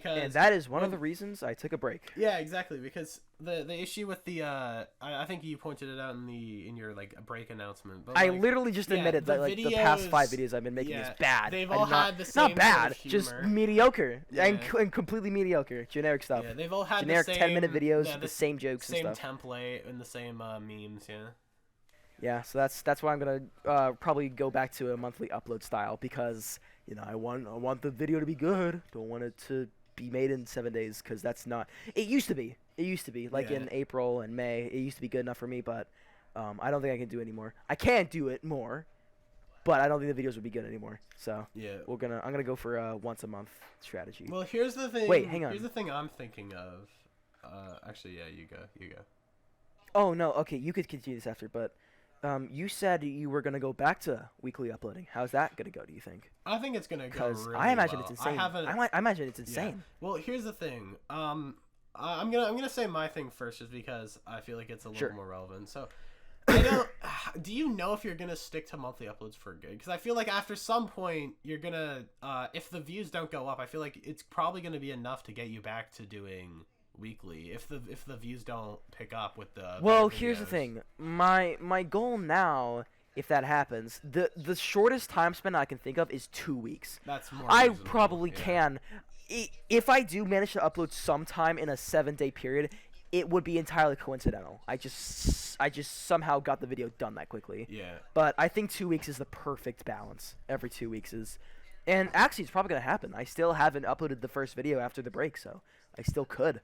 And that is one of the reasons I took a break.
Yeah, exactly. Because the issue with the I think you pointed it out in your like break announcement. But
I
like,
literally just admitted that like the past 5 videos I've been making is bad.
They've all had the same
not bad,
sort of
just
humor.
mediocre
Yeah.
and completely mediocre, generic stuff.
Yeah, they've all had
Generic
the same
10-minute videos, the same jokes
same
and stuff.
template and the same memes. Yeah.
Yeah, so that's why I'm gonna probably go back to a monthly upload style, because I want the video to be good. Don't want it to be made in 7 days, because that's not. It used to be like in April and May. It used to be good enough for me, but I don't think I can do it anymore. I can't do it more, but I don't think the videos would be good anymore. So
Yeah.
I'm gonna go for a once a month strategy.
Well, here's the thing.
Wait, hang on.
Here's the thing I'm thinking of. Actually, yeah, you go.
Oh no, okay, you could continue this after, but you said you were gonna go back to weekly uploading. How's that gonna go, do you think?
I think it's gonna go
Because
really
I imagine
well.
it's insane.
I
I imagine it's insane.
Well, here's the thing. I'm gonna say my thing first, just because I feel like it's a little more relevant. So, I don't. Do you know if you're gonna stick to monthly uploads for good? Because I feel like after some point you're gonna. If the views don't go up, I feel like it's probably gonna be enough to get you back to doing weekly. If the views don't pick up with the.
Well,
better
here's the
videos.
thing. My goal now if that happens. The shortest time span I can think of is 2 weeks.
That's more
I
reasonable,
probably
yeah.
can. If I do manage to upload sometime in a 7-day period, it would be entirely coincidental. I just somehow got the video done that quickly.
Yeah.
But I think 2 weeks is the perfect balance. Every 2 weeks is, and actually it's probably gonna happen. I still haven't uploaded the first video after the break, so I still could.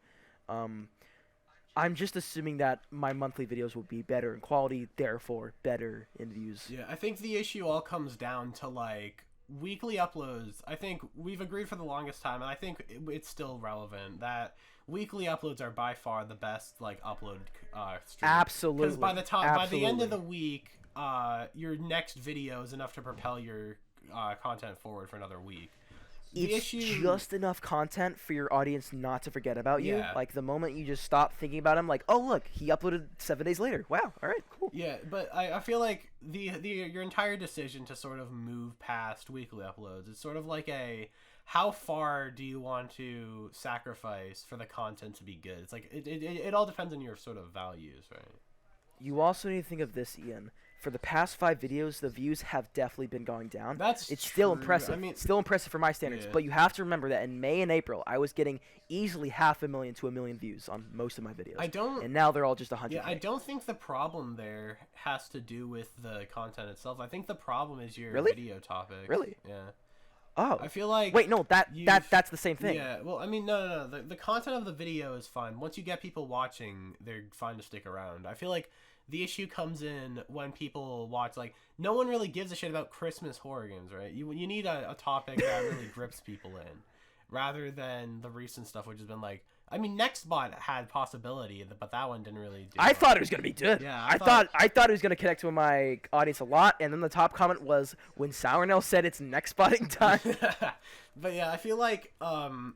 I'm just assuming that my monthly videos will be better in quality, therefore better in views.
Yeah, I think the issue all comes down to like weekly uploads. I think we've agreed for the longest time, and I think it's still relevant that weekly uploads are by far the best like upload stream.
Absolutely.
Because by the end of the week, your next video is enough to propel your content forward for another week.
It's just enough content for your audience not to forget about you. Like, the moment you just stop thinking about him, like, oh, look, he uploaded 7 days later. Wow, all right, cool.
Yeah, but I feel like your entire decision to sort of move past weekly uploads is sort of like how far do you want to sacrifice for the content to be good? It's like, it all depends on your sort of values, right?
You also need to think of this, Ian. For the past 5 videos, the views have definitely been going down. It's still impressive. I mean, still impressive for my standards. Yeah. But you have to remember that in May and April, I was getting easily 500,000 to 1 million views on most of my videos. And now they're all just 100.
Yeah, I don't think the problem there has to do with the content itself. I think the problem is your video topic.
Really?
Yeah.
Oh.
I feel like
wait, no, that's the same thing.
Yeah. Well, I mean, no. The content of the video is fine. Once you get people watching, they're fine to stick around. I feel like the issue comes in when people watch, like, no one really gives a shit about Christmas horror games, right? You need a topic that really grips people in, rather than the recent stuff, which has been like, I mean, Nextbot had possibility, but that one didn't really do
I thought it was going to be good.
Yeah,
I thought it was going to connect with my audience a lot, and then the top comment was, when Sournell said it's Nextbotting time.
But yeah, I feel like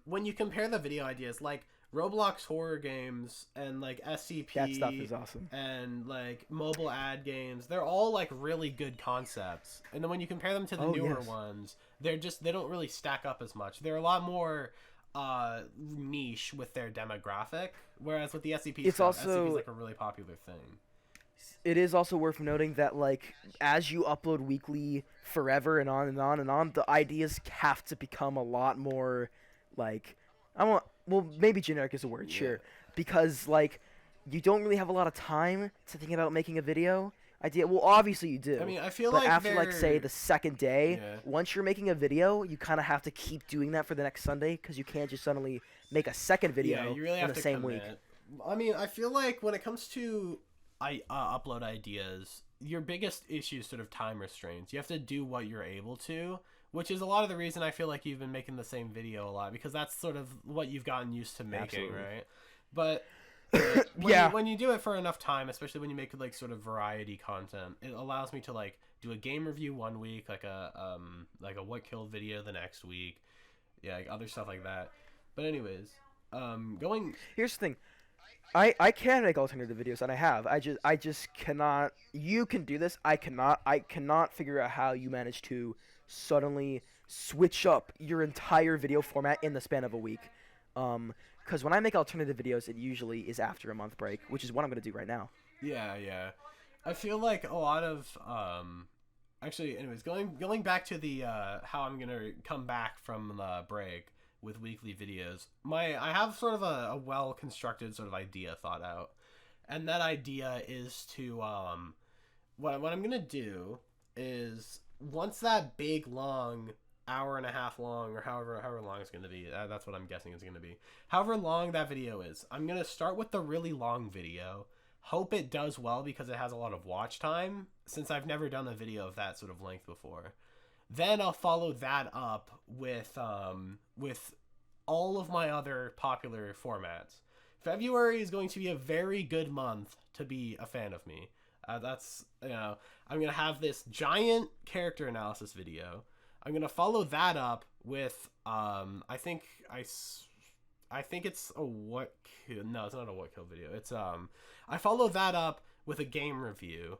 when you compare the video ideas, like, Roblox horror games and like SCP,
that stuff is awesome,
and like mobile ad games, they're all like really good concepts. And then when you compare them to the newer ones, they don't really stack up as much. They're a lot more niche with their demographic, whereas with the SCP SCP is like a really popular thing.
It is also worth noting that, like, as you upload weekly forever and on and on and on, the ideas have to become a lot more, like, well, maybe generic is a word, sure. Because, like, you don't really have a lot of time to think about making a video idea. Well, obviously you do.
I mean, I feel
but
like
after, like, say, the second day, once you're making a video, you kind of have to keep doing that for the next Sunday, because you can't just suddenly make a second video
you really
in
have
the same week.
I mean, I feel like when it comes to upload ideas, your biggest issue is sort of time restraints. You have to do what you're able to, which is a lot of the reason I feel like you've been making the same video a lot, because that's sort of what you've gotten used to making, right? But when you do it for enough time, especially when you make like sort of variety content, it allows me to like do a game review one week, like a what killed video the next week, like other stuff like that. But anyways,
here's the thing. I can make alternative videos, and I have. I just cannot. You can do this. I cannot. I cannot figure out how you manage to suddenly switch up your entire video format in the span of a week. Because when I make alternative videos, it usually is after a month break, which is what I'm going to do right now.
Yeah. I feel like a lot of actually, anyways, going back to the how I'm going to come back from the break with weekly videos. I have sort of a well-constructed sort of idea thought out. And that idea is to what I'm going to do is, once that big long hour and a half long, or however long it's going to be, that's what I'm guessing it's going to be, however long that video is, I'm going to start with the really long video, hope it does well because it has a lot of watch time, since I've never done a video of that sort of length before. Then I'll follow that up with all of my other popular formats. February is going to be a very good month to be a fan of me. That's, I'm going to have this giant character analysis video. I'm going to follow that up with, I think it's a what kill. No, it's not a what kill video. It's, I follow that up with a game review.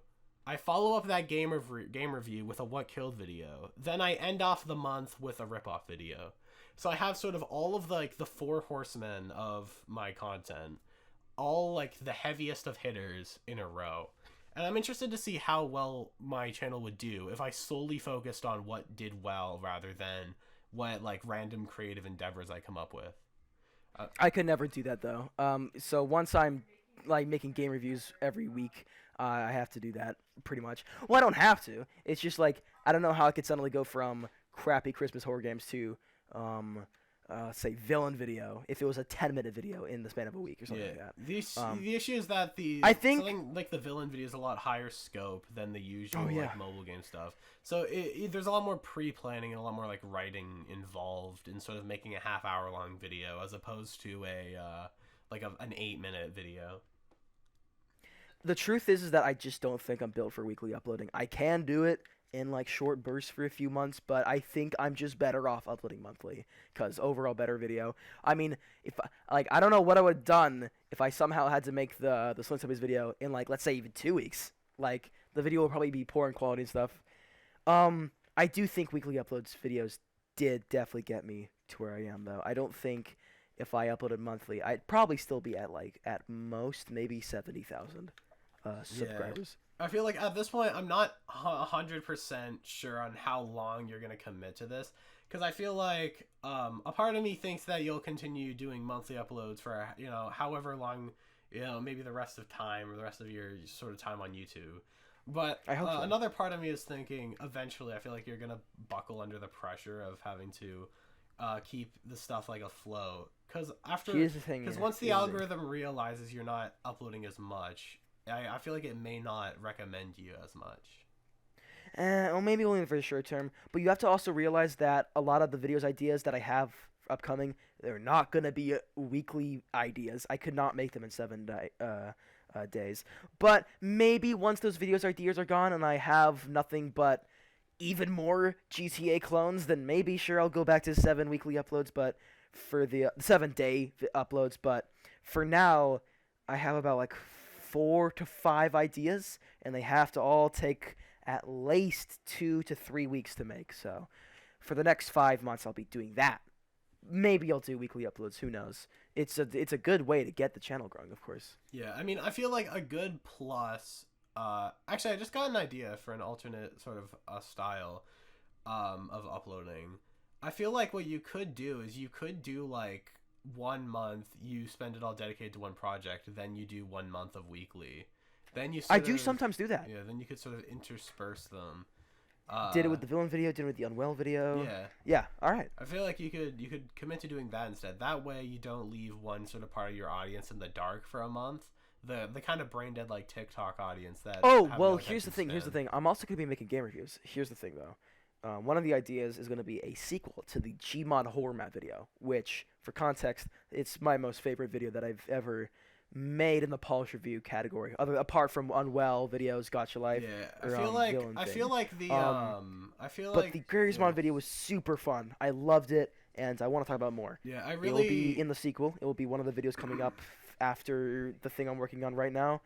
I follow up that game review with a what killed video. Then I end off the month with a rip-off video. So I have sort of all of the 4 horsemen of my content, all like the heaviest of hitters in a row. And I'm interested to see how well my channel would do if I solely focused on what did well rather than what like random creative endeavors I come up with.
I could never do that though. So once I'm like making game reviews every week, I have to do that pretty much. Well, I don't have to. It's just like I don't know how I could suddenly go from crappy Christmas horror games to say villain video if it was a 10-minute video in the span of a week or something like that.
The issue is that
I think
something like the villain video is a lot higher scope than the usual like mobile game stuff. So there's a lot more pre-planning and a lot more like writing involved in sort of making a half-hour long video as opposed to an 8-minute video.
The truth is that I just don't think I'm built for weekly uploading. I can do it in like short bursts for a few months, but I think I'm just better off uploading monthly because overall better video. I mean, if I don't know what I would have done if I somehow had to make the Slim Subbies video in like let's say even 2 weeks. Like the video will probably be poor in quality and stuff. I do think weekly uploads videos did definitely get me to where I am though. I don't think if I uploaded monthly, I'd probably still be at like at most maybe 70,000 subscribers.
I feel like at this point, I'm not 100% sure on how long you're going to commit to this. Because I feel like a part of me thinks that you'll continue doing monthly uploads for, however long, maybe the rest of time or the rest of your sort of time on YouTube. But
I hope so.
Another part of me is thinking eventually I feel like you're going to buckle under the pressure of having to keep the stuff like afloat. Because once the algorithm realizes you're not uploading as much, I feel like it may not recommend you as much.
Well, maybe only for the short term. But you have to also realize that a lot of the videos ideas that I have upcoming, they're not going to be weekly ideas. I could not make them in 7 days. But maybe once those videos ideas are gone and I have nothing but even more GTA clones, then maybe sure I'll go back to 7 weekly uploads, but for the 7-day uploads. But for now, I have about like 4 to 5 ideas, and they have to all take at least 2 to 3 weeks to make. So for the next 5 months, I'll be doing that. Maybe I'll do weekly uploads. Who knows? It's a good way to get the channel growing, of course.
Yeah, I mean, I feel like a good plus. Actually, I just got an idea for an alternate sort of style of uploading. I feel like what you could do is you could do like 1 month you spend it all dedicated to one project, then you do 1 month of weekly, then you
sometimes do that.
Yeah, then you could sort of intersperse them.
Did it with the villain video, did it with the unwell video.
Yeah,
all right.
I feel like you could commit to doing that instead. That way you don't leave one sort of part of your audience in the dark for a month, the kind of brain dead like TikTok audience that
here's the thing, I'm also going to be making game reviews. Here's the thing though. One of the ideas is going to be a sequel to the Gmod horror map video, which, for context, it's my most favorite video that I've ever made in the Polish review category, apart from Unwell videos, Gotcha Life.
Yeah, I feel like the
Gmod video was super fun. I loved it, and I want to talk about more.
Yeah,
It will be in the sequel. It will be one of the videos coming up after the thing I'm working on right now.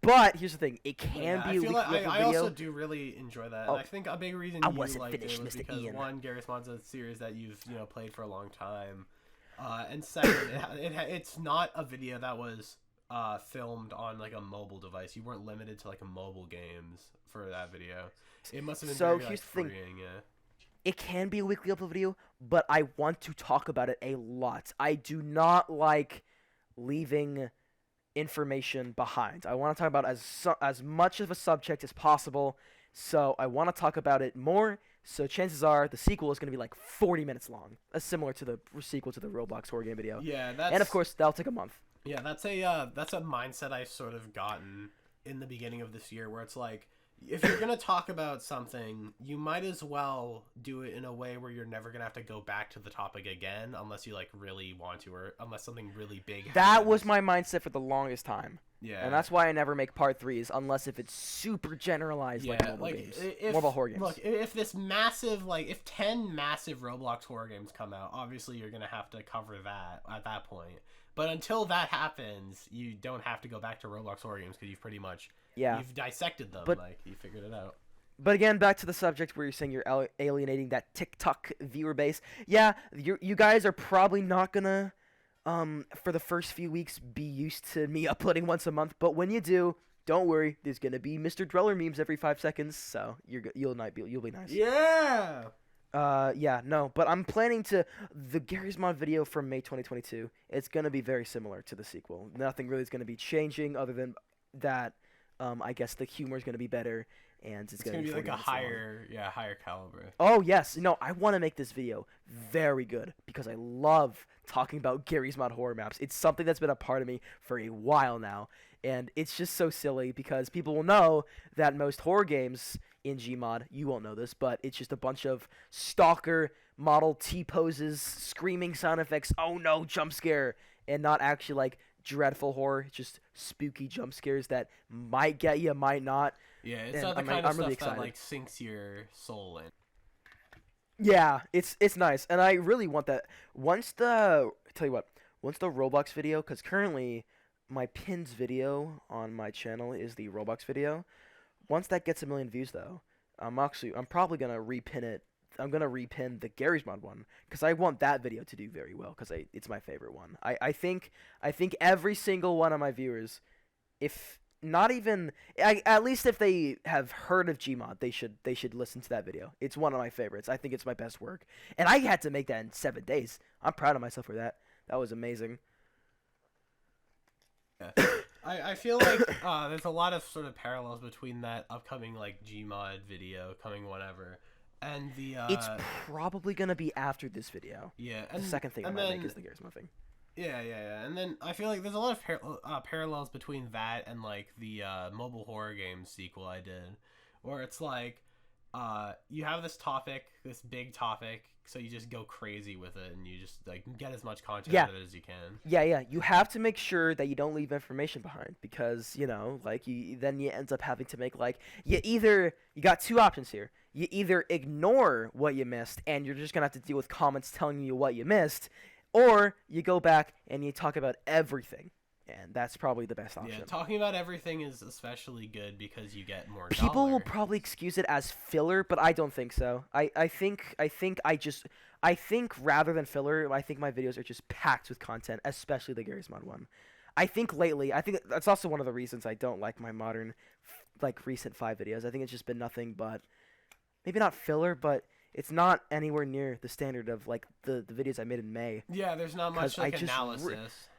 But here's the thing: it can be a weekly video.
I also do really enjoy that. And I think a big reason you liked it was because one, Garry's Mod's a series that you've played for a long time, and second, it's not a video that was filmed on like a mobile device. You weren't limited to like mobile games for that video. It must have been very
here's
freeing.
The thing. Yeah. It can be a weekly upload video, but I want to talk about it a lot. I do not like leaving information behind. I want to talk about as much of a subject as possible, so I want to talk about it more. So chances are the sequel is going to be like 40 minutes long, similar to the sequel to the Roblox horror game video.
Yeah,
and of course that'll take a month.
Yeah, that's a mindset I've sort of gotten in the beginning of this year, where it's like, if you're going to talk about something, you might as well do it in a way where you're never going to have to go back to the topic again unless you like really want to, or unless something really big happens.
That was my mindset for the longest time.
Yeah.
And that's why I never make part 3s unless if it's super generalized like mobile games. Mobile horror games.
Look, if this massive, if 10 massive Roblox horror games come out, obviously you're going to have to cover that at that point. But until that happens, you don't have to go back to Roblox horror games because you've pretty much you've dissected them, you figured it out.
But again, back to the subject where you're saying you're alienating that TikTok viewer base. Yeah, you guys are probably not gonna, for the first few weeks, be used to me uploading once a month. But when you do, don't worry, there's gonna be Mr. Dweller memes every 5 seconds, so you'll be nice.
Yeah.
Yeah, no, but I'm planning to the Gary's Mod video from May 2022. It's gonna be very similar to the sequel. Nothing really is gonna be changing other than that. I guess the humor is gonna be better, and it's gonna be
like
40
a
minutes long.
higher caliber.
Oh yes, no, I want to make this video very good because I love talking about Gary's Mod horror maps. It's something that's been a part of me for a while now, and it's just so silly because people will know that most horror games in Gmod, you won't know this, but it's just a bunch of stalker model T poses, screaming sound effects, oh no, jump scare, and not actually like dreadful horror, just spooky jump scares that might get you, might not.
Yeah, it's
And
not the
I'm
kind of
really
stuff that
excited.
like sinks your soul in.
Yeah, it's nice, and I really want that. Once the Roblox video, because currently my pins video on my channel is the Roblox video. Once that gets 1 million views, though, I'm probably gonna repin it. I'm gonna repin the Gary's Mod one because I want that video to do very well because it's my favorite one. I think every single one of my viewers, if not even at least if they have heard of Gmod, they should listen to that video. It's one of my favorites. I think it's my best work, and I had to make that in 7 days. I'm proud of myself for that. That was amazing.
Yeah. I feel like there's a lot of sort of parallels between that upcoming like Gmod video coming whenever and the
It's probably gonna be after this video.
yeah,
The second thing I might make is the Gary's Mod thing.
Yeah, and then I feel like there's a lot of parallels between that and like the mobile horror game sequel I did, where it's like you have this big topic, so you just go crazy with it and you just like get as much content out of it as you can.
Yeah. You have to make sure that you don't leave information behind because like then you end up having to make like you got two options here. You either ignore what you missed and you're just gonna have to deal with comments telling you what you missed, or you go back and you talk about everything. And that's probably the best option.
Yeah, talking about everything is especially good because you get more
People will
dollars.
probably excuse it as filler, but I don't think so. I think rather than filler, I think my videos are just packed with content, especially the Gary's Mod one. I think that's also one of the reasons I don't like my modern, like recent 5 videos. I think it's just been nothing but, maybe not filler, but it's not anywhere near the standard of like the videos I made in May.
Yeah, there's not much like analysis.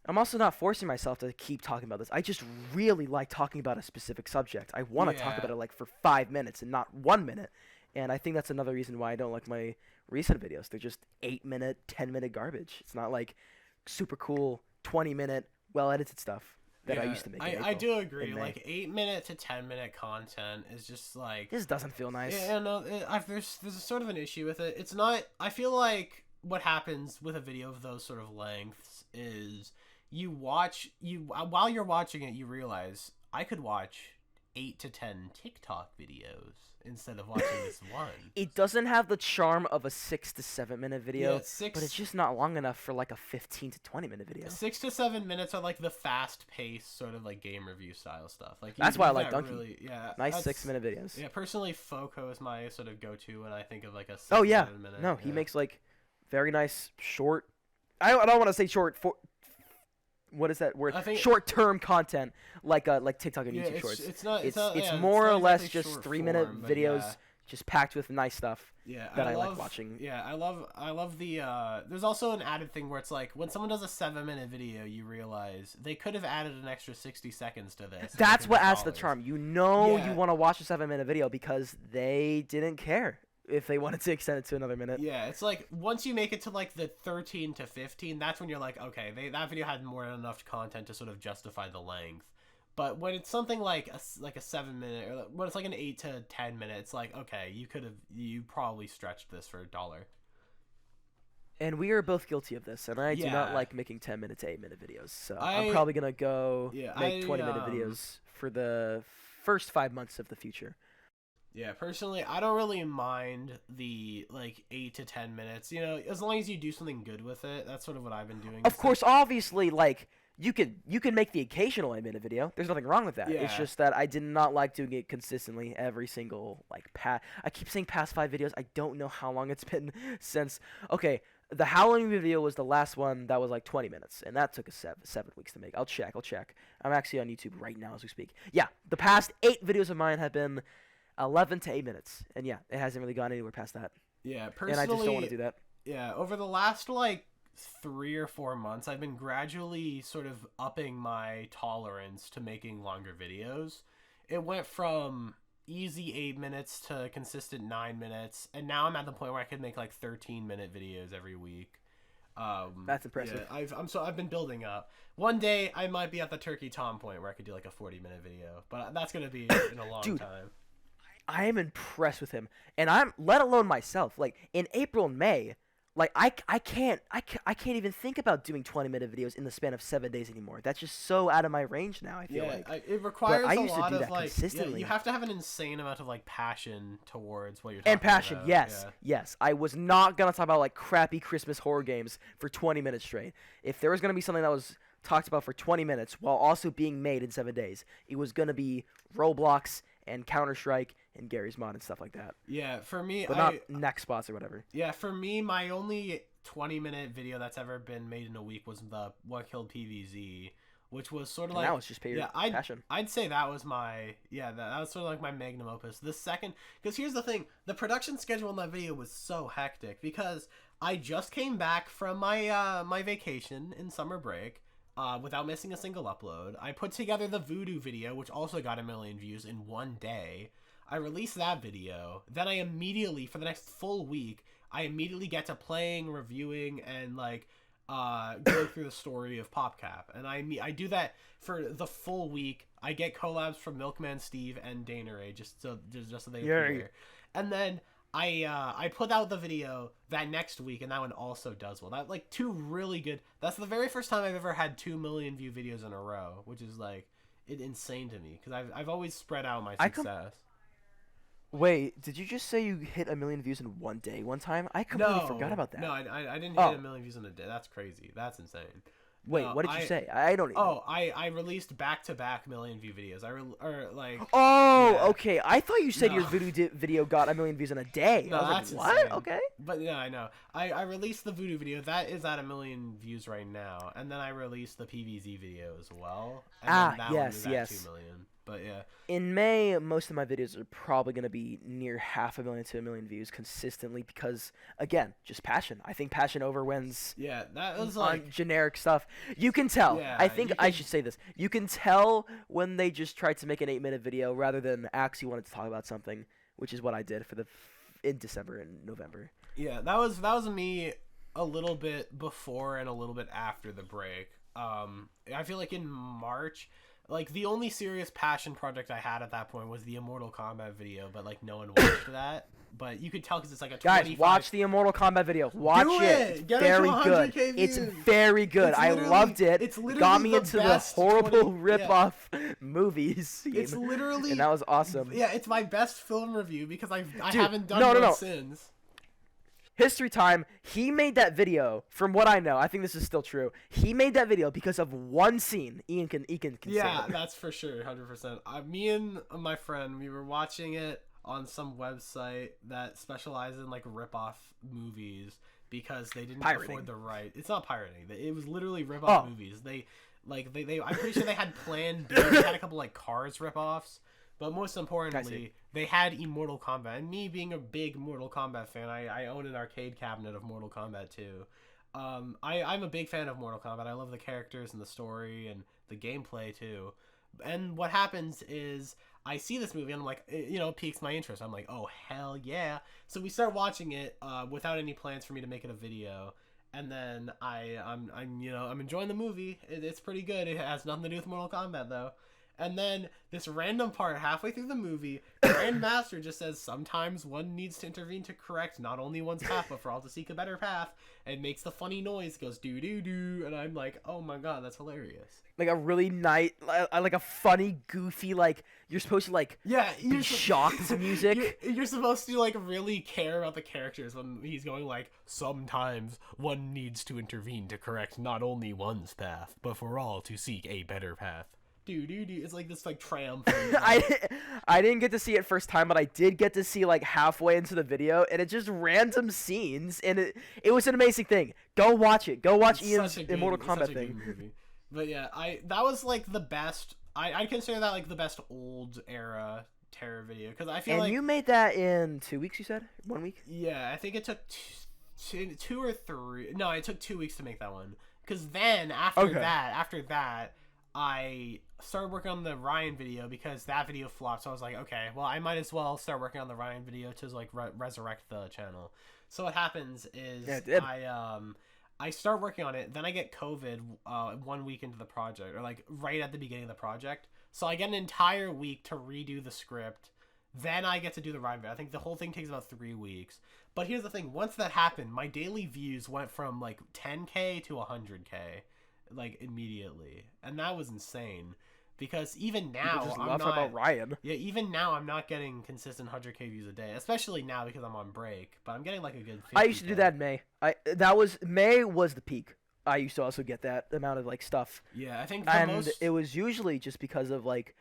I'm also not forcing myself to keep talking about this. I just really like talking about a specific subject. I want to talk about it like for 5 minutes and not 1 minute. And I think that's another reason why I don't like my recent videos. They're just 8-minute, 10-minute garbage. It's not like super cool 20-minute, well-edited stuff that I used to make.
I do agree. Like 8-minute to 10-minute content is just like,
this doesn't feel nice.
Yeah, no, there's a sort of an issue with it. It's not. I feel like what happens with a video of those sort of lengths is while you're watching it, you realize I could watch 8 to 10 TikTok videos instead of watching this one.
It doesn't have the charm of a 6 to 7 minute video,
Yeah,
but it's just not long enough for like a 15 to 20 minute video.
6 to 7 minutes are like the fast-paced sort of like game review style stuff. Like
that's why I like Donkey.
Really, yeah,
nice 6-minute videos.
Yeah, personally, Foco is my sort of go-to when I think of like a 6
to
7 minute.
No, he makes like very nice short. I don't want to say short. What is that word? Short-term content like TikTok and YouTube Shorts. It's more or less just 3-minute videos, just packed with nice stuff.
Yeah,
I like watching.
Yeah, I love the. There's also an added thing where it's like when someone does a 7-minute video, you realize they could have added an extra 60 seconds to this.
That's what adds the charm. You want to watch a 7-minute video because they didn't care if they wanted to extend it to another minute.
Yeah, it's like once you make it to like the 13 to 15, that's when you're like, okay, that video had more than enough content to sort of justify the length. But when it's something like a 7-minute, or when it's like an 8 to 10 minute, it's like, okay, you probably stretched this for $1.
And we are both guilty of this, and I do not like making 10-minute to 8-minute videos. So I'm probably gonna go make 20-minute videos for the first 5 months of the future.
Yeah, personally, I don't really mind the, like, 8 to 10 minutes. You know, as long as you do something good with it, that's sort of what I've been doing.
Of course, obviously, like, you can make the occasional 8-minute video. There's nothing wrong with that.
Yeah.
It's just that I did not like doing it consistently every single, like, I keep saying past 5 videos. I don't know how long it's been since. Okay, The Halloween video was the last one that was like 20 minutes, and that took us 7 weeks to make. I'll check. I'm actually on YouTube right now as we speak. Yeah, the past 8 videos of mine have been 11 to 8 minutes, and yeah, it hasn't really gone anywhere past that.
Yeah, personally,
And I just don't want to do that.
Yeah, over the last like 3 or 4 months, I've been gradually sort of upping my tolerance to making longer videos. It went from easy 8 minutes to consistent 9 minutes, and now I'm at the point where I can make like 13-minute videos every week.
That's impressive.
Yeah, I've been building up. One day I might be at the Turkey Tom point where I could do like a 40-minute video, but that's gonna be in a long time.
I am impressed with him, and I'm let alone myself. Like in April and May, like I can't even think about doing 20-minute videos in the span of 7 days anymore. That's just so out of my range now. I feel
it requires
I
a
used to
lot
do
of
that
like
consistently.
you have to have an insane amount of like passion towards what you're talking
and passion,
about.
yes, yes. I was not gonna talk about like crappy Christmas horror games for 20 minutes straight. If there was gonna be something that was talked about for 20 minutes while also being made in 7 days, it was gonna be Roblox and Counter-Strike and Gary's Mod and stuff like that.
Yeah, for me,
but not neck spots or whatever.
Yeah, for me, my only 20-minute video that's ever been made in a week was the What Killed PVZ, which was sort of like...
That was just passion.
I'd say that was my... Yeah, that was sort of like my magnum opus. The second... Because here's the thing. The production schedule in that video was so hectic because I just came back from my my vacation in summer break without missing a single upload. I put together the Voodoo video, which also got 1 million views in one day. I released that video. Then I immediately, for the next full week, I immediately get to playing, reviewing, and like going through the story of PopCap. And I do that for the full week. I get collabs from Milkman Steve and Dana Ray just so they appear. And then I put out the video that next week, and that one also does well. That like 2 really good. That's the very first time I've ever had 2 million view videos in a row, which is like insane to me because I've always spread out my success.
Wait, did you just say you hit 1 million views in one day, one time? I completely forgot about that.
No, I didn't hit 1 million views in a day. That's crazy. That's insane.
Wait, what did you say? I don't even.
Oh, I released back-to-back million view videos.
Okay. I thought you said your video got 1 million views in a day.
No,
that's
like,
what?
Insane.
Okay.
But yeah, I know. I released the Voodoo video. That is at 1 million views right now. And then I released the PVZ video as well. And then that one was at 2 million. But yeah.
In May, most of my videos are probably going to be near 500,000 to 1 million views consistently because, again, just passion. I think passion overwins.
Yeah, that was like
generic stuff. You can tell.
Yeah,
I think I should say this. You can tell when they just tried to make an 8-minute video rather than actually wanted to talk about something, which is what I did in December and November.
Yeah, that was me a little bit before and a little bit after the break. I feel like in March. Like, the only serious passion project I had at that point was the Immortal Kombat video, but, like, no one watched that. But you could tell because it's, like, a 25...
Guys, watch the Immortal Kombat video. Watch it.
Get
very
it to
good.
Views.
It's very good. I loved it.
It's literally
got me into the horrible rip-off movies.
It's literally...
And that was awesome.
Yeah, it's my best film review because I haven't done one since.
History time, he made that video, from what I know, I think this is still true, he made that video because of one scene. Ian can
yeah,
say it.
That's for sure, 100%. Me and my friend, we were watching it on some website that specializes in, like, rip-off movies because they didn't afford the right. It's not pirating. It was literally rip-off movies. They I'm pretty sure they had Plan B. They had a couple, like, Cars rip-offs. But most importantly, they had Immortal Kombat. And me being a big Mortal Kombat fan, I own an arcade cabinet of Mortal Kombat 2. I'm a big fan of Mortal Kombat. I love the characters and the story and the gameplay too. And what happens is I see this movie and I'm like, it piques my interest. I'm like, oh, hell yeah. So we start watching it without any plans for me to make it a video. And then I'm enjoying the movie. It's pretty good. It has nothing to do with Mortal Kombat though. And then this random part halfway through the movie, Grandmaster just says sometimes one needs to intervene to correct not only one's path, but for all to seek a better path, and makes the funny noise, goes doo-doo-doo, and I'm like, oh my god, that's hilarious.
Like a really like a funny, goofy, like, you're supposed to, like, be shocked to music.
You're supposed to, like, really care about the characters when he's going, like, sometimes one needs to intervene to correct not only one's path, but for all to seek a better path. It's like this like triumphant.
I didn't get to see it first time, but I did get to see like halfway into the video, and it just random scenes, and it was an amazing thing. Go watch it. Go watch Ian's Immortal Kombat thing.
Movie. But yeah, that was like the best. I consider that like the best old era terror video because I feel like.
And you made that in 2 weeks. You said 1 week.
Yeah, I think it took two or three. No, it took 2 weeks to make that one. Because then after that, I started working on the Ryan video because that video flopped. So I was like, okay, well, I might as well start working on the Ryan video to like resurrect the channel. So what happens is I start working on it. Then I get COVID 1 week into the project, or like right at the beginning of the project. So I get an entire week to redo the script. Then I get to do the Ryan video. I think the whole thing takes about 3 weeks. But here's the thing. Once that happened, my daily views went from like 10K to 100K. Like immediately, and that was insane because even now I'm not
about Ryan.
Yeah, even now I'm not getting consistent 100K views a day, especially now because I'm on break. But I'm getting like a good 50K.
I used to do that in May. May was the peak. I used to also get that amount of like stuff.
Yeah, I think
it was usually just because of like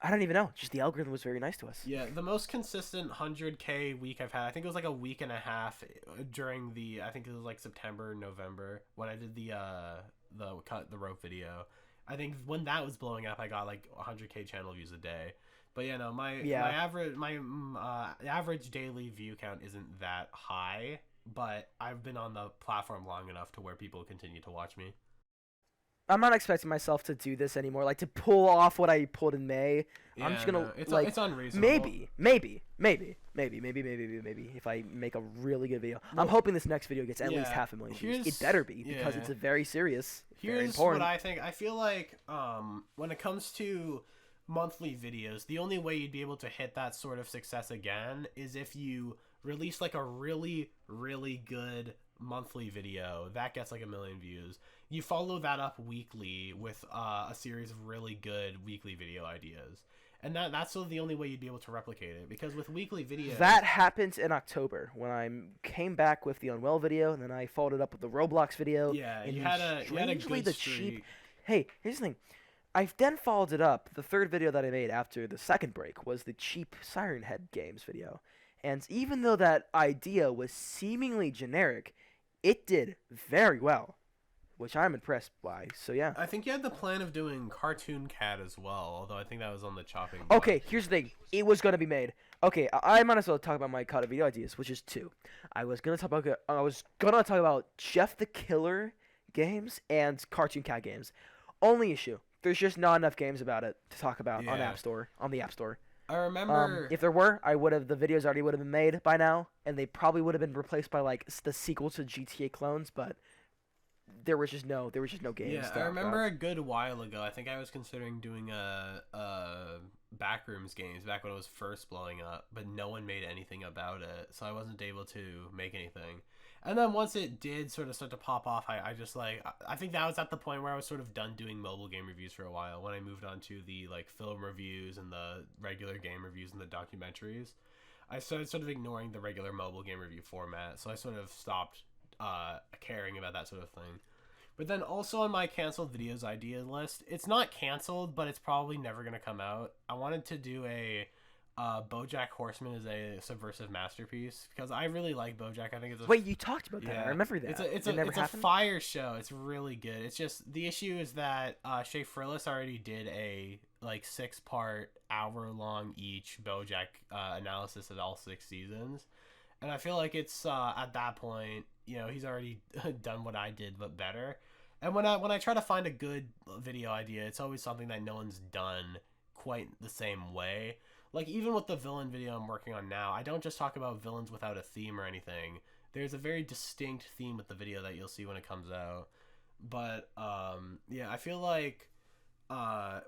I don't even know, just the algorithm was very nice to us.
Yeah, the most consistent 100K week I've had, I think it was like a week and a half during I think it was like September, November when I did the rope video. I think when that was blowing up, I got like 100K channel views a day. But yeah, no, my average daily view count isn't that high, but I've been on the platform long enough to where people continue to watch me.
I'm not expecting myself to do this anymore, like to pull off what I pulled in May.
Yeah,
I'm just gonna
it's unreasonable.
Maybe if I make a really good video. I'm hoping this next video gets at least 500,000 views. It better be because it's a very serious, very important.
Here's what I think. I feel like when it comes to monthly videos, the only way you'd be able to hit that sort of success again is if you release like a really, really good monthly video that gets like 1 million views. You follow that up weekly with a series of really good weekly video ideas, and that's sort of the only way you'd be able to replicate it, because with weekly videos
that happened in October when I came back with the Unwell video, and then I followed it up with the Roblox video.
Yeah, you had a good streak.
Hey, here's the thing. I then followed it up. The third video that I made after the second break was the cheap Siren Head Games video. And even though that idea was seemingly generic, it did very well, which I'm impressed by. So yeah.
I think you had the plan of doing Cartoon Cat as well, although I think that was on the chopping block.
Okay, here's the thing. It was going to be made. Okay, I might as well talk about my cut of video ideas, which is 2. I was gonna talk about Jeff the Killer games and Cartoon Cat games. Only issue, there's just not enough games about it to talk about on the App Store.
I remember
if there were, the videos already would have been made by now, and they probably would have been replaced by like the sequel to GTA clones, but there was just no games.
Yeah, I remember a good while ago. I think I was considering doing a Backrooms games back when it was first blowing up, but no one made anything about it, so I wasn't able to make anything. And then once it did sort of start to pop off, I just like I think that was at the point where I was sort of done doing mobile game reviews for a while when I moved on to the like film reviews and the regular game reviews and the documentaries. I started sort of ignoring the regular mobile game review format, so I sort of stopped caring about that sort of thing. But then also on my canceled videos idea list, it's not canceled, but it's probably never going to come out. I wanted to do a BoJack Horseman is a subversive masterpice because I really like BoJack. I think it's
wait, you talked about that. I remember that.
It's a fire show. It's really good. It's just the issue is that Shea Frillis already did a like 6-part, hour-long each BoJack analysis of all 6 seasons, and I feel like it's at that point, he's already done what I did but better. And when I try to find a good video idea, it's always something that no one's done quite the same way. Like, even with the villain video I'm working on now, I don't just talk about villains without a theme or anything. There's a very distinct theme with the video that you'll see when it comes out. But, yeah, I feel like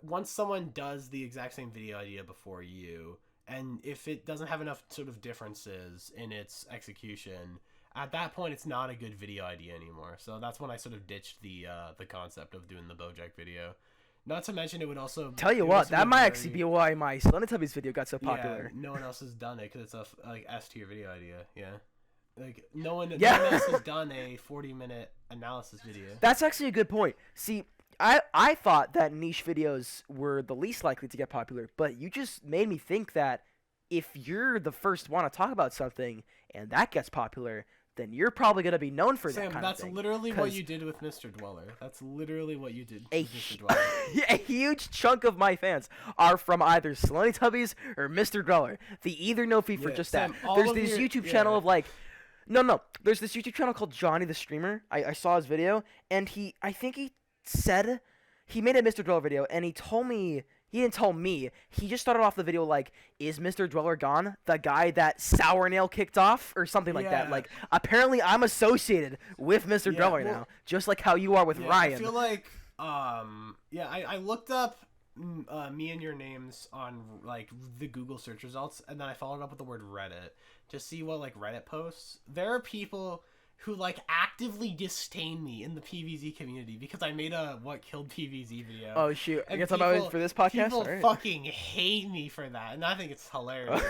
once someone does the exact same video idea before you, and if it doesn't have enough sort of differences in its execution, at that point it's not a good video idea anymore. So that's when I sort of ditched the concept of doing the BoJack video. Not to mention, it would also...
Tell you what, that might actually be why my Teletubbies video got so popular.
Yeah, no one else has done it, because it's a S-tier video idea, yeah. Like, no one else has done a 40-minute analysis video.
That's actually a good point. See, I thought that niche videos were the least likely to get popular, but you just made me think that if you're the first one to talk about something and that gets popular, then you're probably going to be known for that
Sam,
kind of thing.
that's literally what you did with Mr. Dweller. That's literally what you did
A,
with Mr. Dweller.
a huge chunk of my fans are from either Sloney Tubbies or Mr. Dweller. They either know me for just
Sam,
that. There's this YouTube channel of like, no. There's this YouTube channel called Johnny the Streamer. I saw his video, and I think he said he made a Mr. Dweller video, and he told me. He didn't tell me. He just started off the video like, "Is Mr. Dweller gone? The guy that Sour Nail kicked off, or something like that." Like, apparently, I'm associated with Mr. Dweller now, just like how you are with Ryan.
I feel like, I looked up me and your names on like the Google search results, and then I followed up with the word Reddit to see what like Reddit posts. There are people who like actively disdain me in the PvZ community because I made a what killed PvZ video.
Oh shoot! I guess I'm out for this podcast.
People fucking hate me for that, and I think it's hilarious.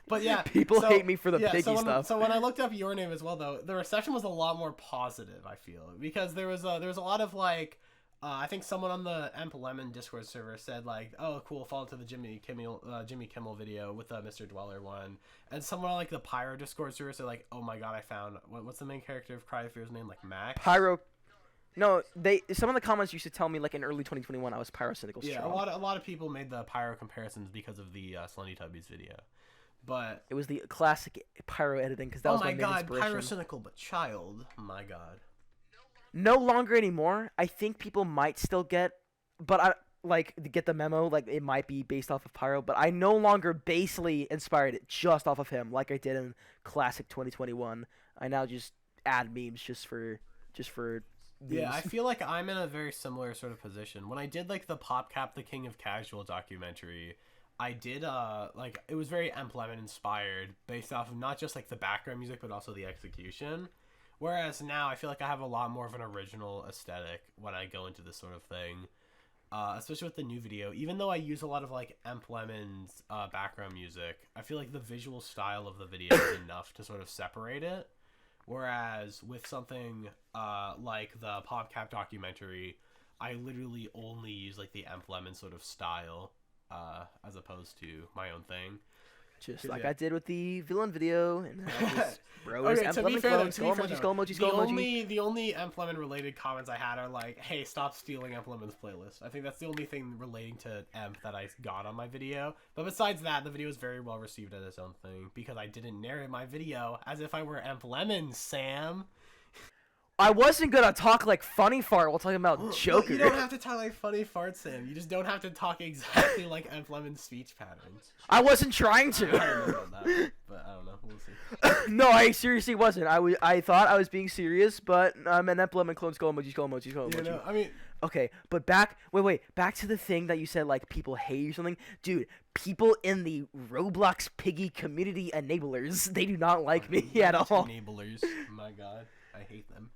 But yeah,
people hate me for the piggy stuff.
So when I looked up your name as well, though, the reception was a lot more positive. I feel because there was a lot of like. I think someone on the Emp Lemon Discord server said like, "Oh, cool, follow to the Jimmy Kimmel video with the Mr. Dweller one," and someone on like the Pyro Discord server said like, "Oh my god, I found what's the main character of Cry Fear's name, like Max?"
Pyro. No, some of the comments used to tell me like in early 2021 I was Pyrocynical.
Yeah, a lot of people made the Pyro comparisons because of the Slunny Tubbies video, but
it was the classic Pyro editing because that was my main inspiration.
Pyrocynical but child, my god.
No longer anymore. I think people might still get, but I like to get the memo. Like it might be based off of Pyro, but I no longer basely inspired it just off of him, like I did in classic 2021. I now just add memes just for. Memes.
Yeah, I feel like I'm in a very similar sort of position. When I did like the PopCap, the King of Casual documentary, I did like it was very Emp Lemon inspired, based off of not just like the background music but also the execution. Whereas now I feel like I have a lot more of an original aesthetic when I go into this sort of thing, especially with the new video. Even though I use a lot of like Emp Lemon's background music, I feel like the visual style of the video is enough to sort of separate it. Whereas with something like the PopCap documentary, I literally only use like the Emp Lemon sort of style as opposed to my own thing.
Just like I did with the villain video, and just
okay, to be fair,
the
only Emp Lemon related comments I had are like, "Hey, stop stealing Emp Lemon's playlist." I think that's the only thing relating to Emp that I got on my video. But besides that, the video was very well received as its own thing because I didn't narrate my video as if I were Emp Lemon, Sam.
I wasn't gonna talk like funny fart while talking about Joker.
You don't have to talk like funny fart, Sam. You just don't have to talk exactly like Emp Lemon's speech patterns.
I wasn't trying to.
I don't know about that, but I don't know. We'll see.
No, I seriously wasn't. I thought I was being serious, but I'm an Emp Lemon clone. Skull emoji.
You know, I mean.
Okay, but back to the thing that you said, like, people hate you or something. Dude, people in the Roblox Piggy community enablers, they do not like me at all.
Enablers. My god. I hate them.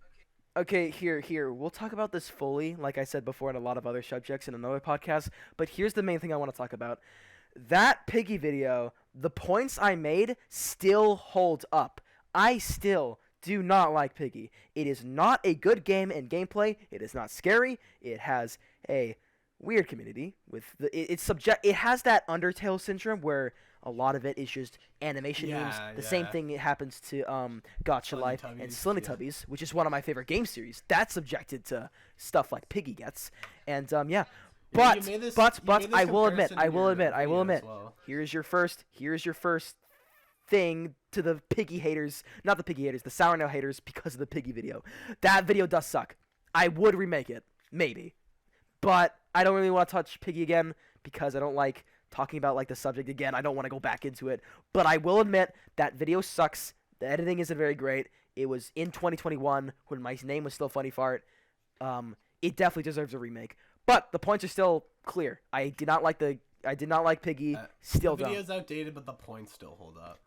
Okay, here. We'll talk about this fully, like I said before, in a lot of other subjects in another podcast. But here's the main thing I want to talk about. That Piggy video, the points I made still hold up. I still do not like Piggy. It is not a good game in gameplay. It is not scary. It has a weird community with it has that Undertale syndrome where a lot of it is just animation memes. The same thing happens to Gotcha Life and Slunny Tubbies, which is one of my favorite game series. That's subjected to stuff like Piggy gets. And but I will admit, well. Here's your first thing to the Piggy haters, not the Piggy haters, the Sour Nail haters, because of the Piggy video. That video does suck. I would remake it, maybe, but I don't really want to touch Piggy again because I don't like talking about like the subject again. I don't want to go back into it, but I will admit that video sucks. The editing isn't very great. It was in 2021 when my name was still Funny Fart. It definitely deserves a remake, but the points are still clear. I did not like Piggy. Still
the
don't.
video's outdated, but the points still hold up.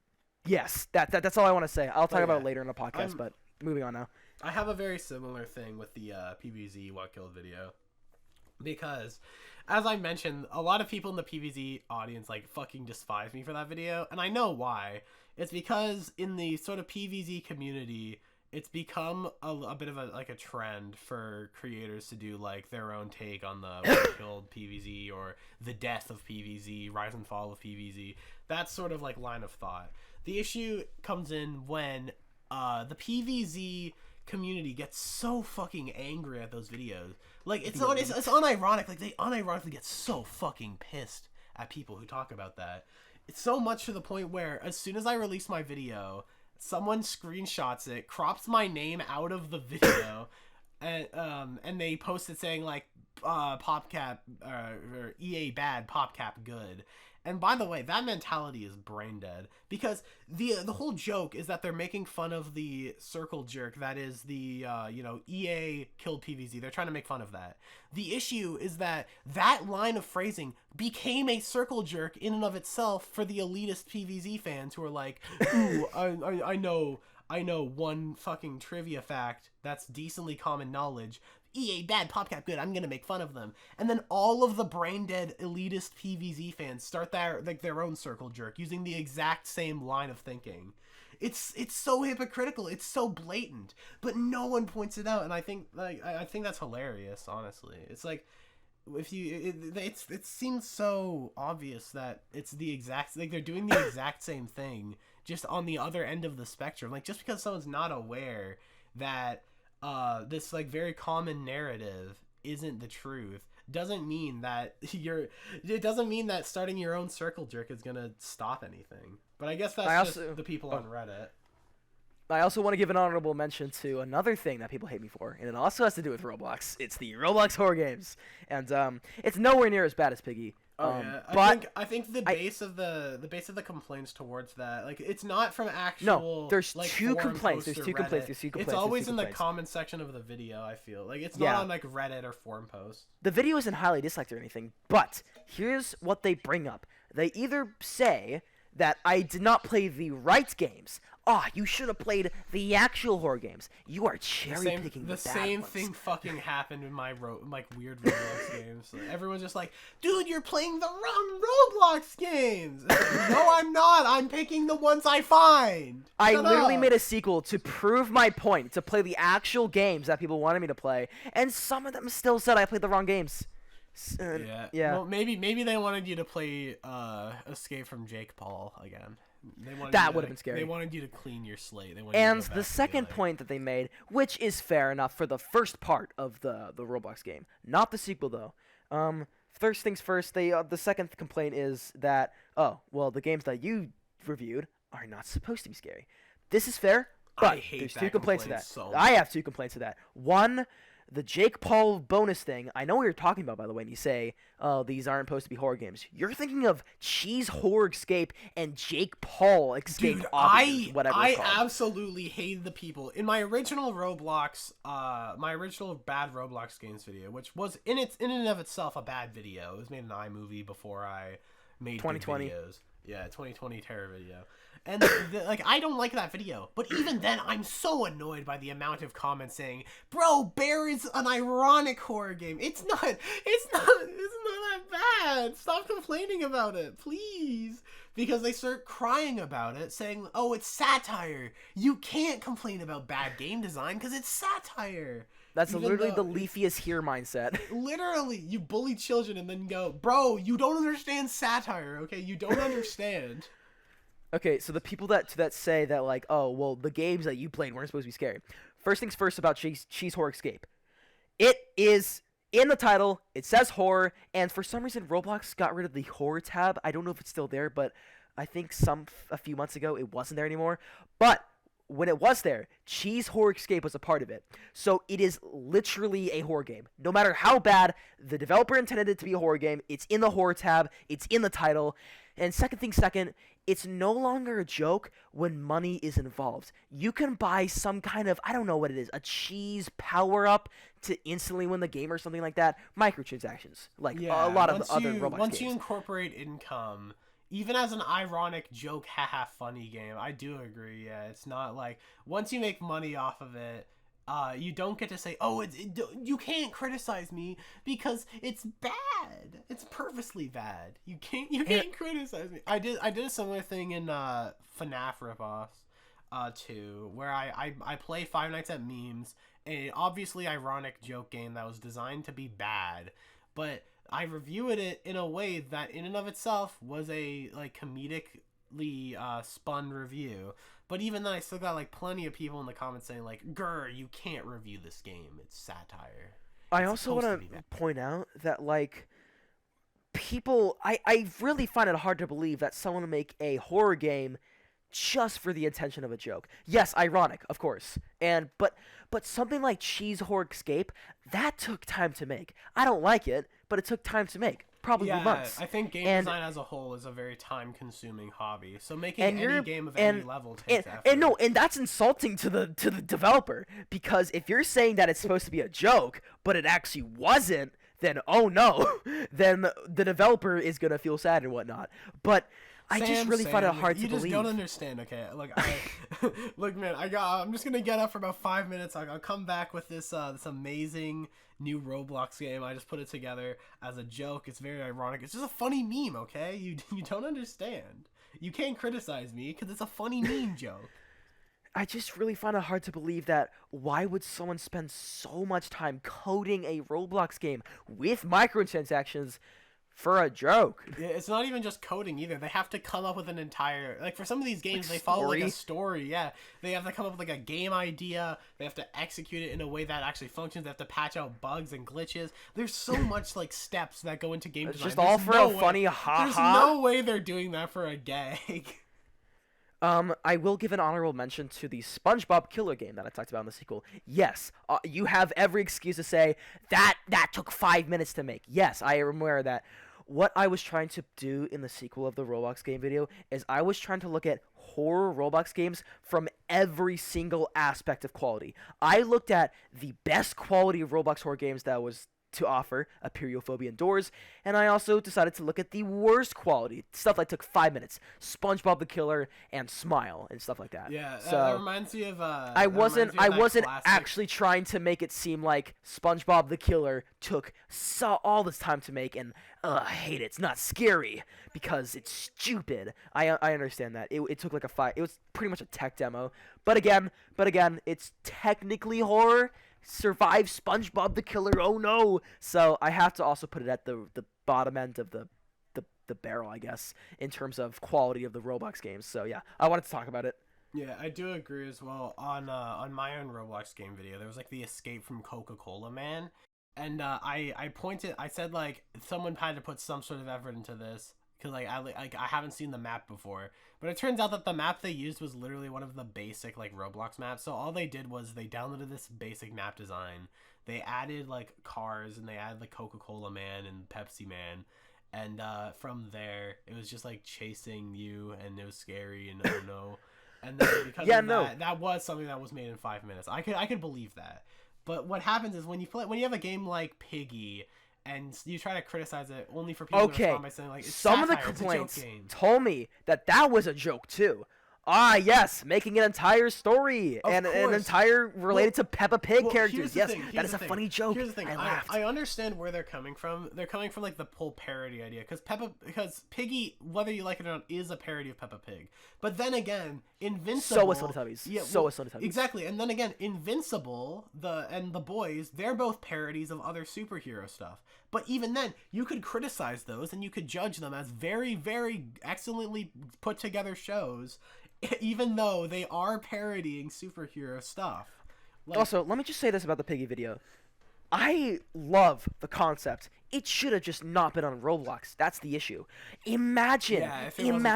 Yes, that's all I want to say. I'll talk about it later in the podcast, but moving on now.
I have a very similar thing with the PvZ What Killed video. Because, as I mentioned, a lot of people in the PvZ audience, like, fucking despise me for that video. And I know why. It's because in the sort of PvZ community, it's become a bit of a trend for creators to do like their own take on the what killed PvZ or the death of PvZ, rise and fall of PvZ. That sort of like line of thought. The issue comes in when the PvZ community gets so fucking angry at those videos. Like it's unironic. Like they unironically get so fucking pissed at people who talk about that. It's so much to the point where as soon as I release my video, someone screenshots it, crops my name out of the video, and they post it saying like PopCap or EA bad, PopCap good. And by the way, that mentality is brain dead because the whole joke is that they're making fun of the circle jerk that is the EA killed PvZ. They're trying to make fun of that. The issue is that line of phrasing became a circle jerk in and of itself for the elitist PvZ fans who are like, ooh, I know one fucking trivia fact that's decently common knowledge. EA bad, PopCap good, I'm gonna make fun of them. And then all of the brain dead elitist PvZ fans start their own circle jerk using the exact same line of thinking. It's so hypocritical, it's so blatant, but no one points it out, and I think that's hilarious, honestly. It's like if you it seems so obvious that it's the exact, like they're doing the exact same thing just on the other end of the spectrum. Like just because someone's not aware that this like very common narrative isn't the truth doesn't mean that starting your own circle jerk is gonna stop anything. But I guess that's just the people on Reddit.
I also want to give an honorable mention to another thing that people hate me for, and it also has to do with Roblox. It's the Roblox horror games, and it's nowhere near as bad as Piggy.
Yeah. I think the base of the complaints towards that, like, it's not from actual.
No, there's
like,
two complaints.
There's
two complaints.
It's always in the comment section of the video. I feel like it's not on like Reddit or forum posts.
The video isn't highly disliked or anything, but here's what they bring up. They either say that I did not play the right games. You should have played the actual horror games. You are cherry picking the bad
same
ones.
thing fucking happened in my weird Roblox games. Like, everyone's just like, dude, you're playing the wrong Roblox games. Like, no, I'm not. I'm picking the ones I find.
I literally made a sequel to prove my point, to play the actual games that people wanted me to play, and some of them still said I played the wrong games.
Yeah. Well, maybe they wanted you to play Escape from Jake Paul again.
That would have been scary.
They wanted you to clean your slate.
And the second point that they made, which is fair enough for the first part of the Roblox game, not the sequel though. First things first, the second complaint is that the games that you reviewed are not supposed to be scary. This is fair, but there's two complaints to that. I have two complaints to that. One, the Jake Paul bonus thing, I know what you're talking about, by the way, and you say, these aren't supposed to be horror games. You're thinking of Cheese Horror Escape and Jake Paul Escape.
Dude,
whatever
I
it's called.
absolutely hated the people. In my original Roblox, my original bad Roblox games video, which was in and of itself a bad video. It was made in iMovie before I made
2020
good videos. Yeah, 2020 terror video. And like, I don't like that video, but even then, I'm so annoyed by the amount of comments saying, "Bro, Bear is an ironic horror game. It's not that bad. Stop complaining about it, please." Because they start crying about it, saying, "Oh, it's satire. You can't complain about bad game design because it's satire."
That's literally the leafiest here mindset.
Literally, you bully children and then go, "Bro, you don't understand satire, okay? You don't understand."
Okay, so the people that say that, like, the games that you played weren't supposed to be scary. First things first about Cheese Horror Escape. It is in the title. It says horror, and for some reason Roblox got rid of the horror tab. I don't know if it's still there, but I think a few months ago it wasn't there anymore. But when it was there, Cheese Horror Escape was a part of it. So it is literally a horror game. No matter how bad, the developer intended it to be a horror game. It's in the horror tab. It's in the title. And second, it's no longer a joke when money is involved. You can buy some kind of, I don't know what it is, a cheese power-up to instantly win the game or something like that. Microtransactions, like a lot of the other Roblox games.
Once you incorporate income, even as an ironic joke, haha, funny game, I do agree, yeah. It's not like, once you make money off of it, you don't get to say, you can't criticize me because it's bad. It's purposely bad. You can't criticize me. I did a similar thing in FNAF ripoffs. 2, where I play Five Nights at Memes, an obviously ironic joke game that was designed to be bad, but I reviewed it in a way that in and of itself was a like comedically spun review. But even then, I still got like plenty of people in the comments saying like, "Grr, you can't review this game. It's satire."
I also want to point out that like people, I really find it hard to believe that someone would make a horror game just for the intention of a joke. Yes, ironic, of course. But something like Cheese Horror Escape, that took time to make. I don't like it, but it took time to make. Probably months.
I think game design as a whole is a very time-consuming hobby. So making any game of any level takes effort.
And that's insulting to the developer, because if you're saying that it's supposed to be a joke, but it actually wasn't, then oh no, then the developer is gonna feel sad and whatnot. But I just really find it hard to believe.
You just don't understand, okay? Like, look, man, I'm just gonna get up for about 5 minutes. I'll come back with this amazing new Roblox game. I just put it together as a joke. It's very ironic. It's just a funny meme, okay? You don't understand. You can't criticize me because it's a funny meme joke.
I just really find it hard to believe that why would someone spend so much time coding a Roblox game with microtransactions for a joke?
It's not even just coding either. They have to come up with an entire, like, for some of these games, they follow like a story. Yeah, they have to come up with like a game idea. They have to execute it in a way that actually functions. They have to patch out bugs and glitches. There's so much like steps that go into game design.
Just all for a funny ha-ha.
There's no way they're doing that for a gag.
I will give an honorable mention to the SpongeBob Killer game that I talked about in the sequel. Yes, you have every excuse to say that took 5 minutes to make. Yes, I am aware of that. What I was trying to do in the sequel of the Roblox game video is I was trying to look at horror Roblox games from every single aspect of quality. I looked at the best quality of Roblox horror games that was to offer, Aperiophobia Indoors, and I also decided to look at the worst quality stuff that took 5 minutes, SpongeBob the Killer and Smile and stuff like that.
Yeah,
so
that reminds me of
I wasn't actually trying to make it seem like SpongeBob the Killer took all this time to make, and I hate it. It's not scary because it's stupid. I understand that it took like it was pretty much a tech demo, but again, it's technically horror. Survive SpongeBob the Killer, oh no. So I have to also put it at the bottom end of the barrel, I guess, in terms of quality of the Roblox games. So yeah, I wanted to talk about it.
Yeah, I do agree as well. On my own Roblox game video, there was like the Escape from Coca-Cola Man, and I said like someone had to put some sort of effort into this, because I haven't seen the map before. But it turns out that the map they used was literally one of the basic like Roblox maps. So all they did was they downloaded this basic map design. They added like cars, and they added like Coca-Cola Man and Pepsi Man. And from there, it was just like chasing you, and it was scary, and oh no. And then because that was something that was made in 5 minutes. I could believe that. But what happens is when you have a game like Piggy, and you try to criticize it only for people to respond by saying like, it's
some
satire,
of the complaints
it's a joke game.
Told me that was a joke too. Ah, yes, making an entire story and an entire related to Peppa Pig characters. Yes, that is a funny joke.
Here's the thing.
I laughed.
I understand where they're coming from. They're coming from like the whole parody idea, because Piggy, whether you like it or not, is a parody of Peppa Pig. But then again, Invincible.
So was Teletubbies. Yeah, so was Teletubbies.
Exactly. And then again, Invincible, and the boys, they're both parodies of other superhero stuff. But even then, you could criticize those, and you could judge them as very, very excellently put together shows, even though they are parodying superhero stuff.
Like, also, let me just say this about the Piggy video. I love the concept. It should have just not been on Roblox. That's the issue. Imagine, Ian,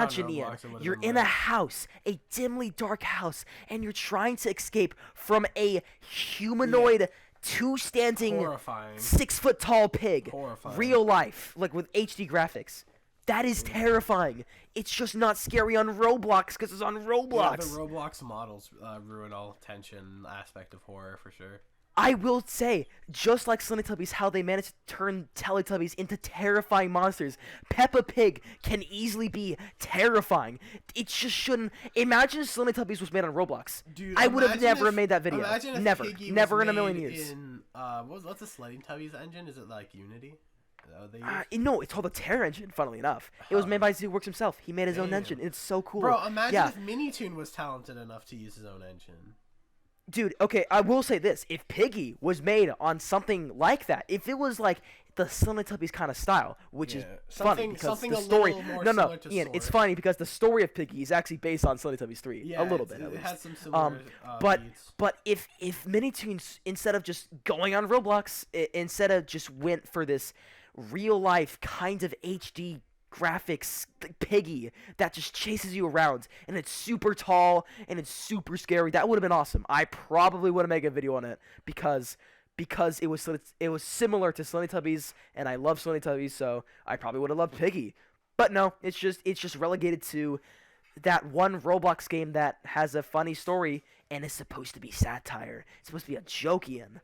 you're in a house, a dimly dark house, and you're trying to escape from a humanoid, two-standing, 6-foot-tall pig.
Horrifying.
Real life, like with HD graphics. That is terrifying. It's just not scary on Roblox because it's on Roblox.
Yeah, the Roblox models ruin all tension aspect of horror for sure.
I will say, just like Teletubbies, how they managed to turn Teletubbies into terrifying monsters, Peppa Pig can easily be terrifying. It just shouldn't. Imagine if Teletubbies was made on Roblox.
Dude,
I would have never made that video. Never in a million years.
What's the Sledding Tubbies engine? Is it like Unity? They use?
No, it's called the Terror engine. Funnily enough, it was made by Zooworks himself. He made his own
Damn.
engine. It's so cool.
Bro, imagine
Yeah.
if Minitoon was talented enough to use his own engine.
Dude, okay, I will say this. If Piggy was made on something like that, if it was like the Teletubbies kind of style, which is funny because
something
the
a
story...
little more
No,
similar to
Ian, it's
Sword.
funny because the story of Piggy is actually based on Teletubbies 3.
Yeah,
a little bit, at
it
least.
has some similar beats.
But if Minitoons, instead of just going on Roblox, instead of just went for this real-life kind of HD graphics Piggy that just chases you around and it's super tall and it's super scary, that would have been awesome. I probably would have made a video on it because it was similar to Teletubbies and I love Teletubbies, so I probably would have loved Piggy. But no, it's just relegated to that one Roblox game that has a funny story and is supposed to be satire. It's supposed to be a joke, Ian.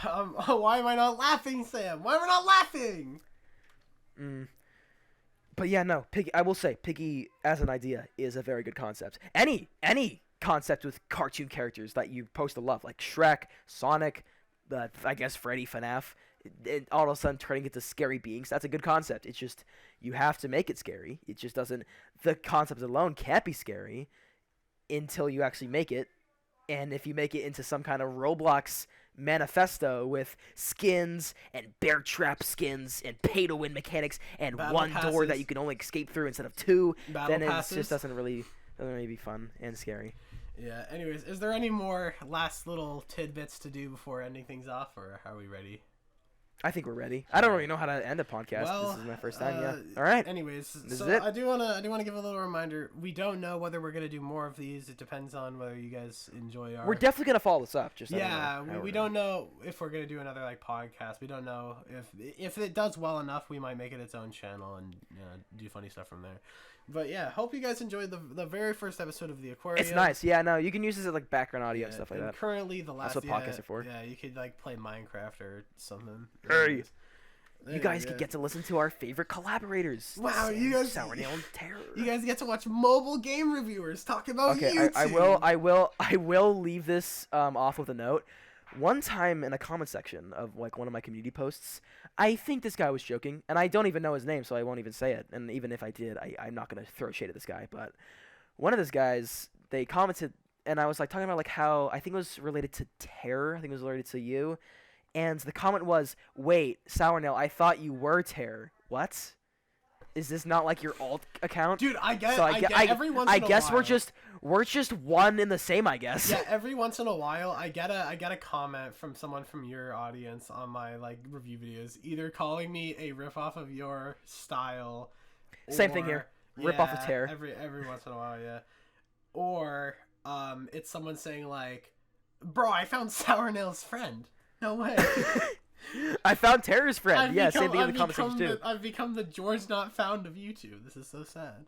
Why am I not laughing, Sam? Why am I not laughing?
But yeah, no, Piggy. I will say, Piggy as an idea is a very good concept. Any concept with cartoon characters that you post to love, like Shrek, Sonic, I guess Freddy, FNAF, all of a sudden turning into scary beings. That's a good concept. It's just you have to make it scary. It just doesn't. The concept alone can't be scary until you actually make it. And if you make it into some kind of Roblox manifesto with skins and bear trap skins and pay to win mechanics and
Battle
one door
passes.
that you can only escape through instead of two,
Battle
then
passes.
it just doesn't really be fun and scary.
Yeah, anyways, is there any more last little tidbits to do before ending things off, or are we ready?
I think we're ready. I don't really know how to end a podcast.
Well,
this is my first time. Yeah. All right.
Anyways,
This
so
is it.
I do wanna give a little reminder. We don't know whether we're gonna do more of these. It depends on whether you guys enjoy our.
We're definitely gonna follow this up. Just
we don't know if we're gonna do another like podcast. We don't know if it does well enough, we might make it its own channel and do funny stuff from there. But yeah, hope you guys enjoyed the very first episode of the Aquarium.
It's nice. Yeah, no, you can use this as like background audio and stuff like that.
Currently, the last
That's what podcasts are for.
Yeah, you could like play Minecraft or something.
Hey. You guys could get to listen to our favorite collaborators.
Wow,
Sam,
you guys-
Sournail and Terror.
You guys get to watch mobile game reviewers talk about
Okay,
YouTube.
I will leave this off with a note. One time in a comment section of like one of my community posts, I think this guy was joking, and I don't even know his name, so I won't even say it. And even if I did, I'm not gonna throw shade at this guy. But one of those guys, they commented, and I was like talking about like how I think it was related to Terror. I think it was related to you. And the comment was, "Wait, Sournail, I thought you were Terror. What? Is this not like your alt account?"
Dude, I get every once
I
in a
guess
while.
we're just one in the same, I guess.
Yeah, every once in a while, I get a comment from someone from your audience on my like review videos, either calling me a ripoff of your style.
Same thing here. Rip-off of Terror.
Every once in a while, yeah. Or it's someone saying like, "Bro, I found Sournail's friend." No way.
I found Terror's friend. Same thing in the comment section too.
I've become the George not found of YouTube. This is so sad.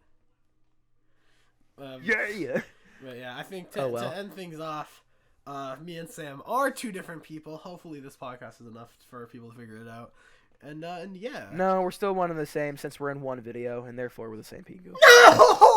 Yeah.
But yeah, I think to end things off, me and Sam are two different people. Hopefully this podcast is enough for people to figure it out. And yeah.
No, we're still one and the same since we're in one video, and therefore we're the same people.
No!